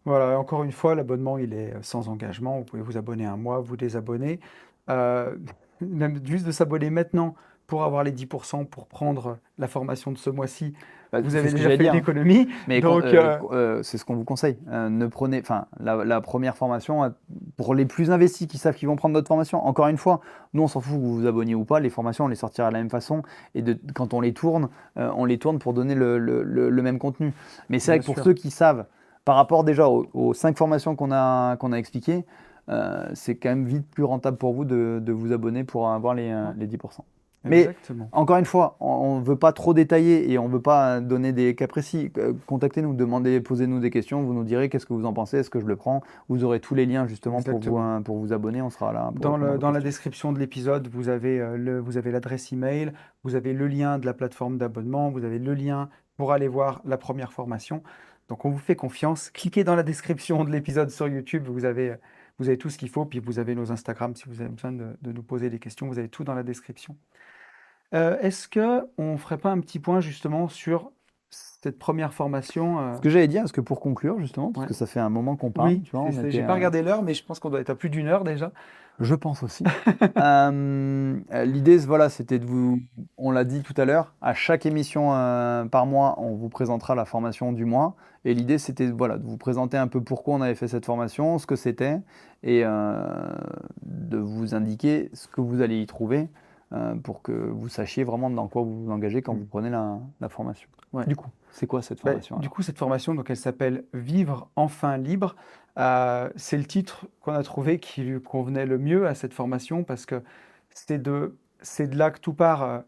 Voilà, encore une fois, l'abonnement, il est sans engagement. Vous pouvez vous abonner un mois, vous désabonner. Heu, Même juste de s'abonner maintenant pour avoir les 10 pour prendre la formation de ce mois-ci, Bah, vous c'est avez ce que déjà j'allais fait une dire, hein. économie. Mais Donc c'est ce qu'on vous conseille. Ne prenez, enfin, la première formation, pour les plus investis qui savent qu'ils vont prendre notre formation, encore une fois, nous on s'en fout que vous vous abonniez ou pas, les formations on les sortira de la même façon et quand on les tourne pour donner le même contenu. Mais c'est vrai bien que pour sûr. ceux qui savent, par rapport déjà aux 5 formations qu'on a expliquées, c'est quand même vite plus rentable pour vous de vous abonner pour avoir Ouais, les 10%. Mais exactement. encore une fois, on ne veut pas trop détailler et on ne veut pas donner des cas précis. Contactez-nous, demandez, posez-nous des questions, vous nous direz qu'est-ce que vous en pensez, est-ce que je le prends. Vous aurez tous les liens justement Exactement. pour vous abonner, on sera là pour répondre à vos Dans la questions. description de l'épisode, vous avez l'adresse email, vous avez le lien de la plateforme d'abonnement, vous avez le lien pour aller voir la première formation. Donc on vous fait confiance. Cliquez dans la description de l'épisode sur YouTube, vous avez tout ce qu'il faut, puis vous avez nos Instagram si vous avez besoin de nous poser des questions, vous avez tout dans la description. Est-ce qu'on ne ferait pas un petit point justement sur cette première formation Ce que j'allais dire, parce que pour conclure justement, parce ouais. que ça fait un moment qu'on parle, Oui, tu vois, on j'ai était, pas regardé l'heure, mais je pense qu'on doit être à plus d'une heure déjà. je pense aussi. L'idée, voilà, c'était de vous, on l'a dit tout à l'heure, à chaque émission par mois, on vous présentera la formation du mois. Et l'idée, c'était voilà, de vous présenter un peu pourquoi on avait fait cette formation, ce que c'était, et de vous indiquer ce que vous allez y trouver pour que vous sachiez vraiment dans quoi vous vous engagez quand Mm. vous prenez la formation. Ouais. Du coup, c'est quoi cette Bah, formation du alors? coup, cette formation, donc, elle s'appelle Vivre enfin libre. C'est le titre qu'on a trouvé qui lui convenait le mieux à cette formation parce que c'est de là que tout part.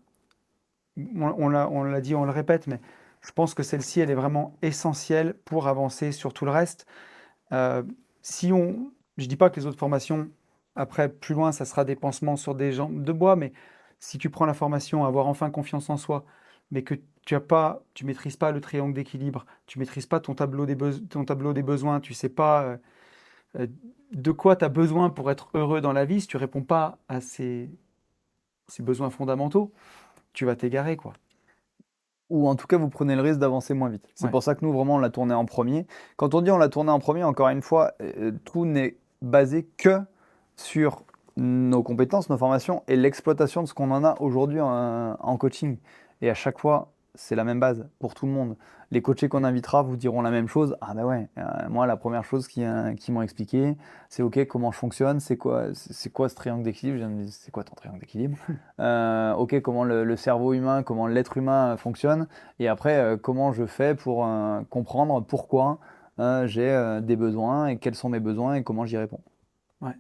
On l'a dit, on le répète, mais je pense que celle-ci, elle est vraiment essentielle pour avancer sur tout le reste. Euh, si on, je dis pas que les autres formations, après, plus loin, ça sera des pansements sur des jambes de bois, mais si tu prends la formation Avoir enfin confiance en soi, mais que tu maîtrises pas le triangle d'équilibre, tu maîtrises pas ton tableau des besoins, tu sais pas euh, de quoi tu as besoin pour être heureux dans la vie, si tu réponds pas à ces besoins fondamentaux, tu vas t'égarer, quoi. Ou en tout cas, vous prenez le risque d'avancer moins vite. C'est Ouais, pour ça que nous, vraiment, on l'a tourné en premier. Quand on dit on l'a tourné en premier, encore une fois, tout n'est basé que sur nos compétences, nos formations et l'exploitation de ce qu'on en a aujourd'hui en coaching. Et à chaque fois, c'est la même base pour tout le monde. Les coachés qu'on invitera vous diront la même chose. Ah ben ouais, moi, la première chose qu'ils m'ont expliqué, c'est OK, comment je fonctionne, c'est quoi ce triangle d'équilibre? Je me dis, c'est quoi ton triangle d'équilibre? OK, comment le cerveau humain, comment l'être humain fonctionne, et après, comment je fais pour comprendre pourquoi j'ai des besoins et quels sont mes besoins et comment j'y réponds. ouais.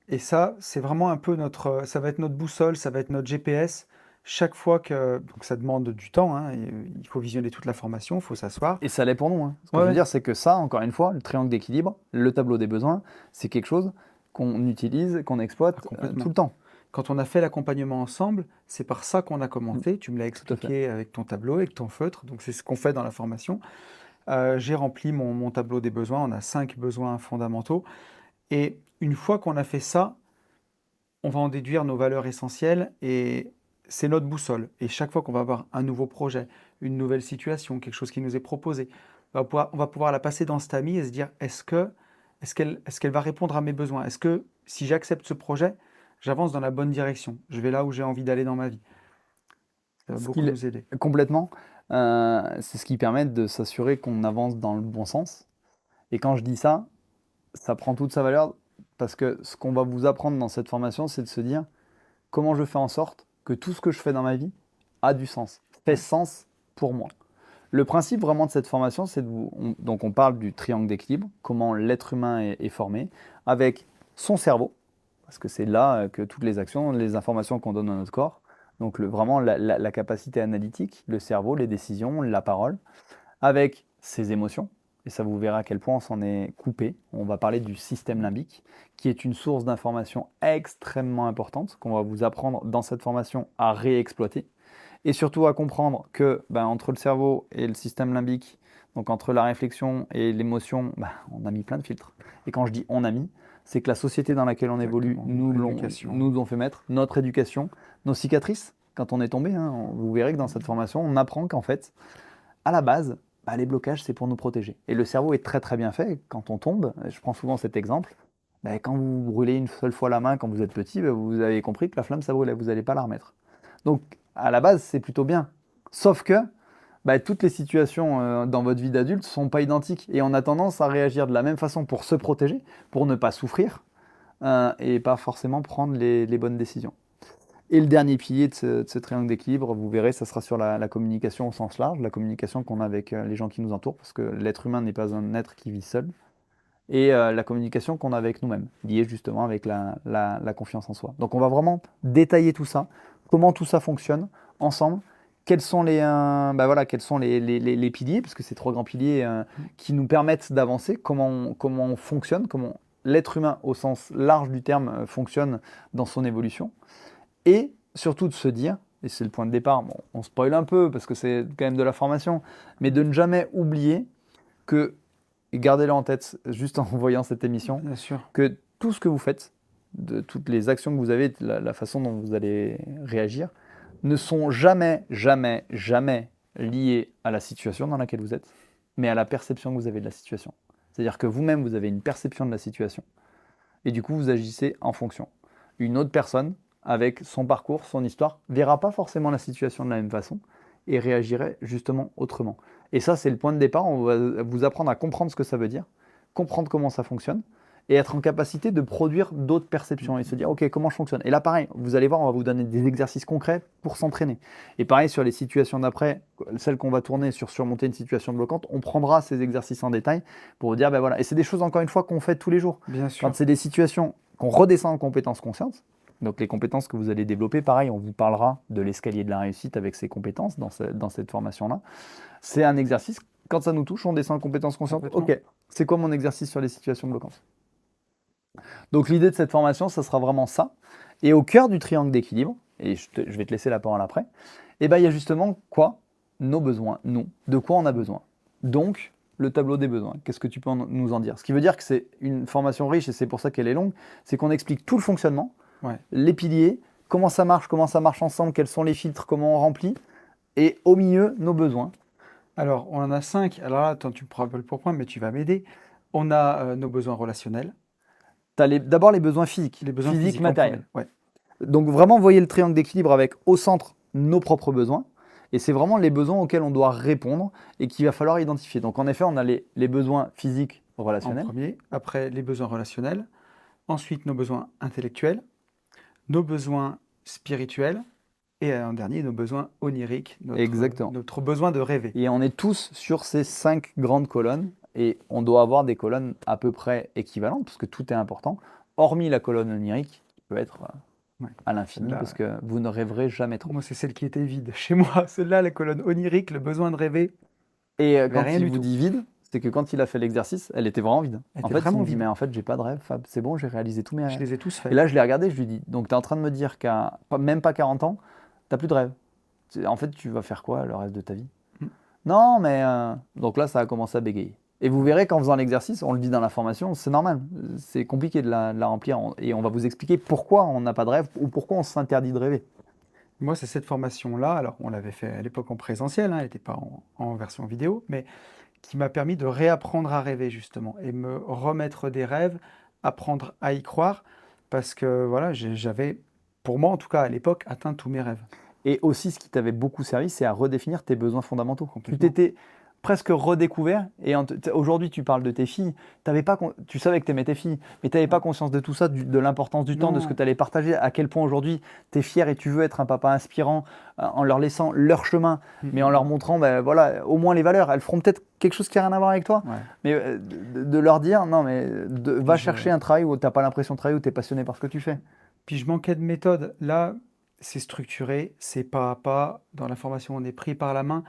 Et ça, c'est vraiment un peu ça va être notre boussole, ça va être notre GPS. Chaque fois que, donc ça demande du temps, hein, et, il faut visionner toute la formation, il faut s'asseoir. Et ça l'est pour nous, hein. Ce que Ouais, je veux ouais, dire, c'est que ça, encore une fois, le triangle d'équilibre, le tableau des besoins, c'est quelque chose qu'on utilise, qu'on ah, exploite tout complètement. le temps. Quand on a fait l'accompagnement ensemble, c'est par ça qu'on a Mm, commencé. Tu me l'as tout à fait. expliqué avec ton tableau, avec ton feutre. Donc c'est ce qu'on fait dans la formation. J'ai rempli mon tableau des besoins. On a 5 besoins fondamentaux. Et une fois qu'on a fait ça, on va en déduire nos valeurs essentielles et c'est notre boussole. Et chaque fois qu'on va avoir un nouveau projet, une nouvelle situation, quelque chose qui nous est proposé, on va pouvoir la passer dans ce tamis et se dire est-ce qu'elle va répondre à mes besoins? Est-ce que si j'accepte ce projet, j'avance dans la bonne direction? Je vais là où j'ai envie d'aller dans ma vie? Ça va Ce beaucoup qu'il nous aider. complètement, c'est ce qui permet de s'assurer qu'on avance dans le bon sens et quand je dis ça, ça prend toute sa valeur parce que ce qu'on va vous apprendre dans cette formation, c'est de se dire: «Comment je fais en sorte que tout ce que je fais dans ma vie a du sens, fait Ouais, sens pour moi?» Le principe vraiment de cette formation, c'est de vous donc on parle du triangle d'équilibre, comment l'être humain est formé, avec son cerveau, parce que c'est là, que toutes les actions, les informations qu'on donne à notre corps, donc vraiment la capacité analytique, le cerveau, les décisions, la parole, avec ses émotions, et ça vous verrez à quel point on s'en est coupé. On va parler du système limbique, qui est une source d'information extrêmement importante, qu'on va vous apprendre dans cette formation à réexploiter, et surtout à comprendre que ben, entre le cerveau et le système limbique, donc entre la réflexion et l'émotion, ben, on a mis plein de filtres. Et quand je dis on a mis, c'est que la société dans laquelle on évolue exactement. Notre éducation. nous ont fait mettre, notre éducation, nos cicatrices, quand on est tombé, hein, vous verrez que dans cette formation, on apprend qu'en fait, à la base, bah, les blocages, c'est pour nous protéger. Et le cerveau est très très bien fait. Quand on tombe, je prends souvent cet exemple, bah, quand vous brûlez une seule fois la main quand vous êtes petit, bah, vous avez compris que la flamme, ça brûlait, vous n'allez pas la remettre. Donc, à la base, c'est plutôt bien. Sauf que bah, toutes les situations dans votre vie d'adulte ne sont pas identiques. Et on a tendance à réagir de la même façon pour se protéger, pour ne pas souffrir, et pas forcément prendre les bonnes décisions. Et le dernier pilier de ce triangle d'équilibre, vous verrez, ça sera sur la communication au sens large, la communication qu'on a avec les gens qui nous entourent, parce que l'être humain n'est pas un être qui vit seul, et la communication qu'on a avec nous-mêmes, liée justement avec la confiance en soi. Donc on va vraiment détailler tout ça, comment tout ça fonctionne ensemble, quels sont bah voilà, quels sont les piliers, parce que c'est 3 grands piliers qui nous permettent d'avancer, comment on fonctionne, comment l'être humain au sens large du terme fonctionne dans son évolution. Et surtout de se dire, et c'est le point de départ, bon, on spoil un peu parce que c'est quand même de la formation, mais de ne jamais oublier que, et gardez-le en tête juste en voyant cette émission, Bien sûr. que tout ce que vous faites, de toutes les actions que vous avez, la façon dont vous allez réagir, ne sont jamais, jamais, jamais liées à la situation dans laquelle vous êtes, mais à la perception que vous avez de la situation. C'est-à-dire que vous-même, vous avez une perception de la situation, et du coup, vous agissez en fonction. Une autre personne, avec son parcours, son histoire, verra pas forcément la situation de la même façon et réagirait justement autrement. Et ça, c'est le point de départ. On va vous apprendre à comprendre ce que ça veut dire, comprendre comment ça fonctionne et être en capacité de produire d'autres perceptions et se dire, OK, comment je fonctionne? Et là, pareil, vous allez voir, on va vous donner des exercices concrets pour s'entraîner. Et pareil, sur les situations d'après, celles qu'on va tourner sur surmonter une situation bloquante, on prendra ces exercices en détail pour vous dire, ben voilà. Et c'est des choses, encore une fois, qu'on fait tous les jours. Bien Quand sûr. c'est des situations qu'on redescend en compétences conscientes, donc les compétences que vous allez développer, pareil, on vous parlera de l'escalier de la réussite avec ces compétences dans cette formation-là. C'est un exercice, quand ça nous touche, on descend en compétences conscientes. Complètement. OK, c'est quoi mon exercice sur les situations bloquantes? Donc l'idée de cette formation, ça sera vraiment ça. Et au cœur du triangle d'équilibre, et je vais te laisser la parole après, et ben, il y a justement quoi? Nos besoins, nous. De quoi on a besoin? Donc, le tableau des besoins. Qu'est-ce que tu peux nous en dire? Ce qui veut dire que c'est une formation riche, et c'est pour ça qu'elle est longue, c'est qu'on explique tout le fonctionnement, Ouais. les piliers, comment ça marche ensemble, quels sont les filtres, comment on remplit, et au milieu, nos besoins. Alors, on en a 5. Alors là, attends, tu me prends un peu le pourpoint, mais tu vas m'aider. On a nos besoins relationnels, Tu as d'abord les besoins physiques, les besoins physiques, physiques en premier. matériels. Ouais. Donc vraiment, voyez le triangle d'équilibre avec au centre nos propres besoins. Et c'est vraiment les besoins auxquels on doit répondre et qu'il va falloir identifier. Donc en effet, on a les besoins physiques En relationnels. premier. Après, les besoins relationnels. Ensuite, nos besoins intellectuels, nos besoins spirituels. Et en dernier, nos besoins oniriques, Exactement. notre besoin de rêver. Et on est tous sur ces 5 grandes colonnes. Et on doit avoir des colonnes à peu près équivalentes, parce que tout est important, hormis la colonne onirique, qui peut être Ouais. à l'infini, Celle-là, parce que vous ne rêverez jamais trop. moi, c'est celle qui était vide chez moi. Celle-là, la colonne onirique, le besoin de rêver. Et avait quand rien il du vous tout. dit vide, c'est que quand il a fait l'exercice, elle était vraiment vide. Elle En était fait, il vraiment me dit, vide. mais en fait, j'ai pas de rêve, Fab, c'est bon, j'ai réalisé tous mes Je rêves. les ai tous faits. Et là, je l'ai regardé, je lui ai dit, donc tu es en train de me dire même pas 40 ans, t'as plus de rêve. En fait, tu vas faire quoi le reste de ta vie? Mm. Non, mais... Donc là, ça a commencé à bégayer. Et vous verrez qu'en faisant l'exercice, on le dit dans la formation, c'est normal. C'est compliqué de la remplir. Et on va vous expliquer pourquoi on n'a pas de rêve ou pourquoi on s'interdit de rêver. Moi, c'est cette formation-là. Alors, on l'avait fait à l'époque en présentiel, hein, elle n'était pas en version vidéo, mais qui m'a permis de réapprendre à rêver justement et me remettre des rêves, apprendre à y croire parce que voilà, j'avais, pour moi en tout cas à l'époque, atteint tous mes rêves. Et aussi, ce qui t'avait beaucoup servi, c'est à redéfinir tes besoins fondamentaux. Tu Complètement. t'étais presque redécouvert. Et aujourd'hui, tu parles de tes filles. Tu savais que tu aimais tes filles, mais tu n'avais pas conscience de tout ça, de l'importance du temps, de ce que Non, tu allais partager, à quel point aujourd'hui tu es fier et tu veux être un papa inspirant en leur laissant leur chemin, mais en leur montrant ben, voilà, au moins les valeurs. Elles feront peut-être quelque chose qui n'a rien à voir avec toi, ouais. mais de leur dire non, mais va Puis je, chercher un travail où tu n'as pas l'impression de travailler, où tu es passionné par ce que tu fais. puis je manquais de méthode. Là, c'est structuré, c'est pas à pas. Dans la formation, on est pris par la main.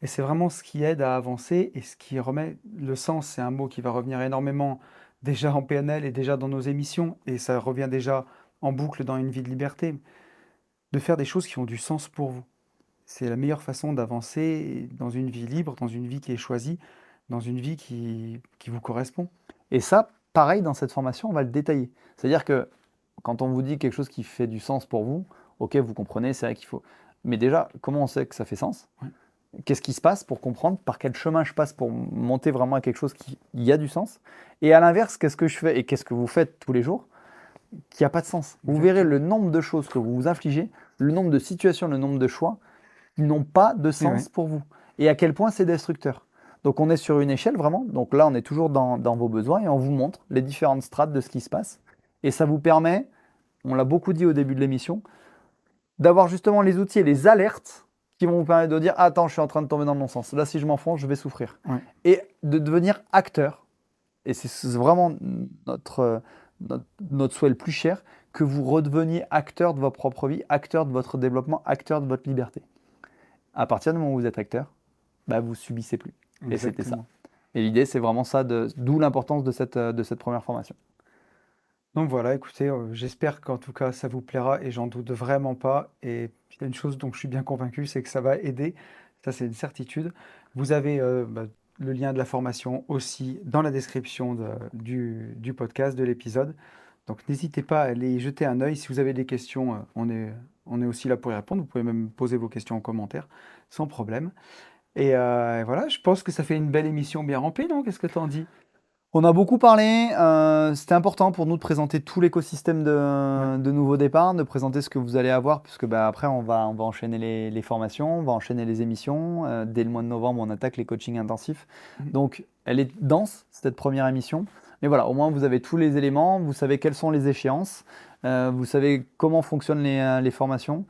Et c'est vraiment ce qui aide à avancer et ce qui remet le sens. C'est un mot qui va revenir énormément déjà en PNL et déjà dans nos émissions. Et ça revient déjà en boucle dans Une vie de liberté. De faire des choses qui ont du sens pour vous. C'est la meilleure façon d'avancer dans une vie libre, dans une vie qui est choisie, dans une vie qui vous correspond. Et ça, pareil, dans cette formation, on va le détailler. C'est-à-dire que quand on vous dit quelque chose qui fait du sens pour vous, ok, vous comprenez, c'est vrai qu'il faut. Mais déjà, comment on sait que ça fait sens? Ouais. Qu'est-ce qui se passe pour comprendre par quel chemin je passe pour monter vraiment à quelque chose qui y a du sens? Et à l'inverse, qu'est-ce que je fais et qu'est-ce que vous faites tous les jours qui n'a pas de sens? Vous verrez le nombre de choses que vous vous infligez, le nombre de situations, le nombre de choix qui n'ont pas de Et sens ouais. pour vous. Et à quel point c'est destructeur. Donc on est sur une échelle vraiment. Donc là, on est toujours dans vos besoins et on vous montre les différentes strates de ce qui se passe. Et ça vous permet, on l'a beaucoup dit au début de l'émission, d'avoir justement les outils et les alertes qui vont vous permettre de dire « Attends, je suis en train de tomber dans le non-sens. Là, si je m'enfonce, je vais souffrir. Ouais. » Et de devenir acteur. Et c'est vraiment notre souhait le plus cher, que vous redeveniez acteur de votre propre vie, acteur de votre développement, acteur de votre liberté. À partir du moment où vous êtes acteur, bah, vous subissez plus. Et c'était ça. Exactement. Et l'idée, c'est vraiment ça, d'où l'importance de cette première formation. Donc voilà, écoutez, j'espère qu'en tout cas ça vous plaira et j'en doute vraiment pas. Et il y a une chose dont je suis bien convaincu, c'est que ça va aider. Ça, c'est une certitude. Vous avez le lien de la formation aussi dans la description du podcast, de l'épisode. Donc n'hésitez pas à aller y jeter un œil. Si vous avez des questions, on est aussi là pour y répondre. Vous pouvez même poser vos questions en commentaire, sans problème. Et voilà, je pense que ça fait une belle émission bien remplie, non? Qu'est-ce que tu en dis? On a beaucoup parlé, c'était important pour nous de présenter tout l'écosystème Ouais. de Nouveau Départ, de présenter ce que vous allez avoir, puisque bah, après on va enchaîner les formations, on va enchaîner les émissions. Dès le mois de novembre, on attaque les coachings intensifs. Mhm. Donc elle est dense, cette première émission. Mais voilà, au moins vous avez tous les éléments, vous savez quelles sont les échéances, vous savez comment fonctionnent les formations.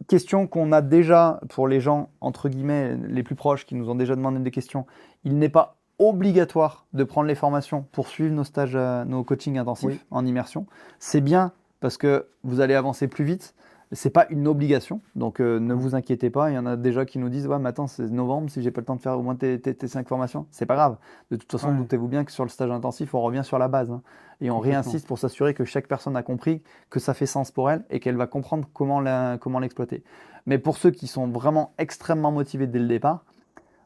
Question qu'on a déjà pour les gens, entre guillemets, les plus proches qui nous ont déjà demandé des questions. Il n'est pas obligatoire de prendre les formations pour suivre nos stages, nos coachings intensifs Oui. en immersion. C'est bien parce que vous allez avancer plus vite. C'est pas une obligation, donc ne vous inquiétez pas. Il y en a déjà qui nous disent ouais, mais attends, c'est novembre, si j'ai pas le temps de faire au moins tes 5 formations, c'est pas grave. De toute façon, Ouais. doutez-vous bien que sur le stage intensif, on revient sur la base, hein. Et on Complètement. réinsiste pour s'assurer que chaque personne a compris que ça fait sens pour elle et qu'elle va comprendre comment l'exploiter. Mais pour ceux qui sont vraiment extrêmement motivés dès le départ,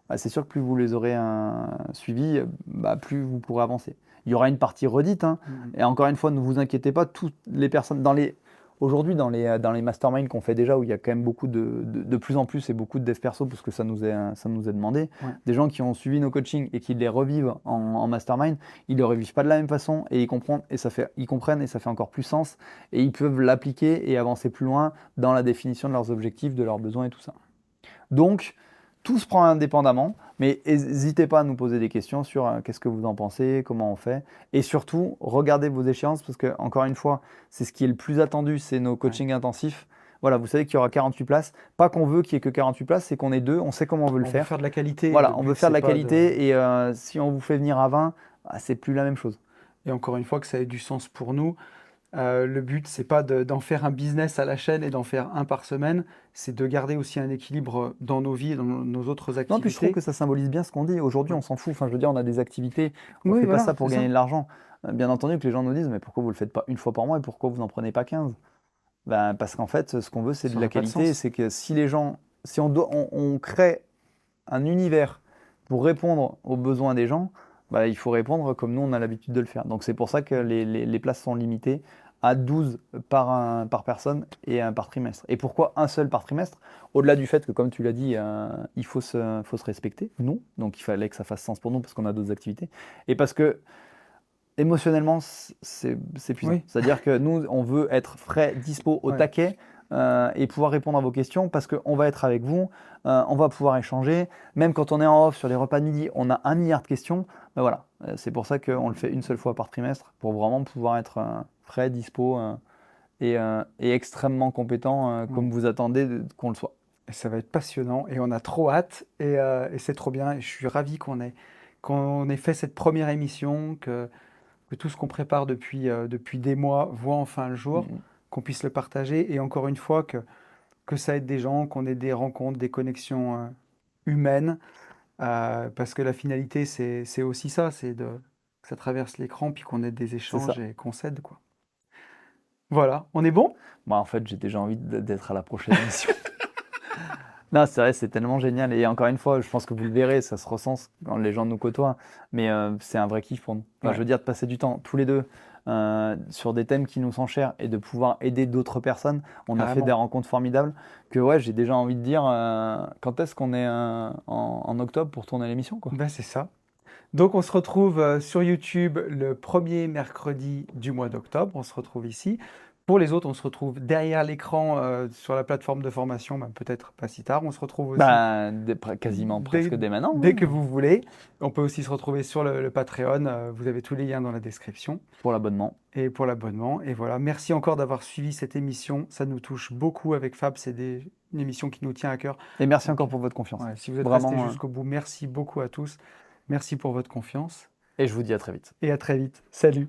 bah, c'est sûr que plus vous les aurez suivis, bah, plus vous pourrez avancer. Il y aura une partie redite, hein. Mhm. Et encore une fois, ne vous inquiétez pas, toutes les personnes aujourd'hui dans les masterminds qu'on fait déjà, où il y a quand même beaucoup de plus en plus et beaucoup de dev perso, parce que ça nous est demandé, Ouais. des gens qui ont suivi nos coachings et qui les revivent en mastermind, ils ne le revivent pas de la même façon et ils comprennent et ça fait encore plus sens et ils peuvent l'appliquer et avancer plus loin dans la définition de leurs objectifs, de leurs besoins et tout ça. Donc, tout se prend indépendamment, mais n'hésitez pas à nous poser des questions sur qu'est-ce que vous en pensez, comment on fait. Et surtout, regardez vos échéances, parce que, encore une fois, c'est ce qui est le plus attendu, c'est nos coachings intensifs. Voilà, vous savez qu'il y aura 48 places. Pas qu'on veut qu'il n'y ait que 48 places, c'est qu'on est deux, on sait comment on veut le On veut faire. faire de la qualité. Voilà, Le on but, veut faire de c'est la pas qualité, et si on vous fait venir à 20, bah, c'est plus la même chose. Et encore une fois, que ça ait du sens pour nous. Le but, c'est pas d'en faire un business à la chaîne et d'en faire un par semaine. C'est de garder aussi un équilibre dans nos vies et dans nos autres Non, puis je trouve activités. que ça symbolise bien ce qu'on dit. Aujourd'hui, Ouais. on s'en fout. Enfin, je veux dire, on a des activités. On ne Oui, fait pas voilà, ça pour c'est gagner ça. de l'argent. Bien entendu que les gens nous disent, mais pourquoi vous ne le faites pas une fois par mois et pourquoi vous n'en prenez pas 15? Ben, parce qu'en fait, ce qu'on veut, c'est Ça de la n'aurait pas de qualité. sens. C'est que si les gens, si on crée un univers pour répondre aux besoins des gens, bah, il faut répondre comme nous, on a l'habitude de le faire. Donc c'est pour ça que les places sont limitées à 12 par personne et un par trimestre. Et pourquoi un seul par trimestre? Au-delà du fait que, comme tu l'as dit, il faut se respecter, nous. Donc il fallait que ça fasse sens pour nous parce qu'on a d'autres activités. Et parce que émotionnellement, c'est épuisant. Oui, C'est-à-dire que nous, on veut être frais, dispo, au ouais, taquet et pouvoir répondre à vos questions parce qu'on va être avec vous, on va pouvoir échanger. Même quand on est en off sur les repas de midi, on a 1 milliard de questions. Ben voilà, c'est pour ça qu'on le fait une seule fois par trimestre pour vraiment pouvoir être frais, dispo et extrêmement compétent ouais. comme vous attendez qu'on le soit. Et ça va être passionnant et on a trop hâte et c'est trop bien et je suis ravi qu'on ait fait cette première émission, que tout ce qu'on prépare depuis des mois voit enfin le Mm, jour, mm. qu'on puisse le partager et encore une fois que ça aide des gens, qu'on ait des rencontres, des connexions humaines, parce que la finalité c'est aussi ça, que ça traverse l'écran puis qu'on ait des C'est échanges ça. et qu'on s'aide quoi. Voilà, on est bon? Moi, en fait, j'ai déjà envie d'être à la prochaine émission. Non, c'est vrai, c'est tellement génial. Et encore une fois, je pense que vous le verrez, ça se ressent quand les gens nous côtoient. Mais c'est un vrai kiff pour nous. Enfin, je Ouais, veux dire, de passer du temps tous les deux sur des thèmes qui nous sont chers et de pouvoir aider d'autres personnes. On a fait des carrément. rencontres formidables que ouais, j'ai déjà envie de dire quand est-ce qu'on est en octobre pour tourner l'émission, quoi. Ben c'est ça. Donc on se retrouve sur YouTube le premier mercredi du mois d'octobre. On se retrouve ici. Pour les autres, on se retrouve derrière l'écran sur la plateforme de formation, ben, peut-être pas si tard. On se retrouve aussi Bah, quasiment dès, presque dès maintenant, dès que oui, vous voulez. On peut aussi se retrouver sur le Patreon. Vous avez tous les liens dans la description pour l'abonnement. et pour l'abonnement. Et voilà, merci encore d'avoir suivi cette émission. Ça nous touche beaucoup avec Fab. Une émission qui nous tient à cœur. Et merci encore Donc, pour votre confiance. ouais, si vous êtes restés Vraiment. jusqu'au bout, merci beaucoup à tous. Merci pour votre confiance Et je vous dis à très vite. et à très vite. Salut.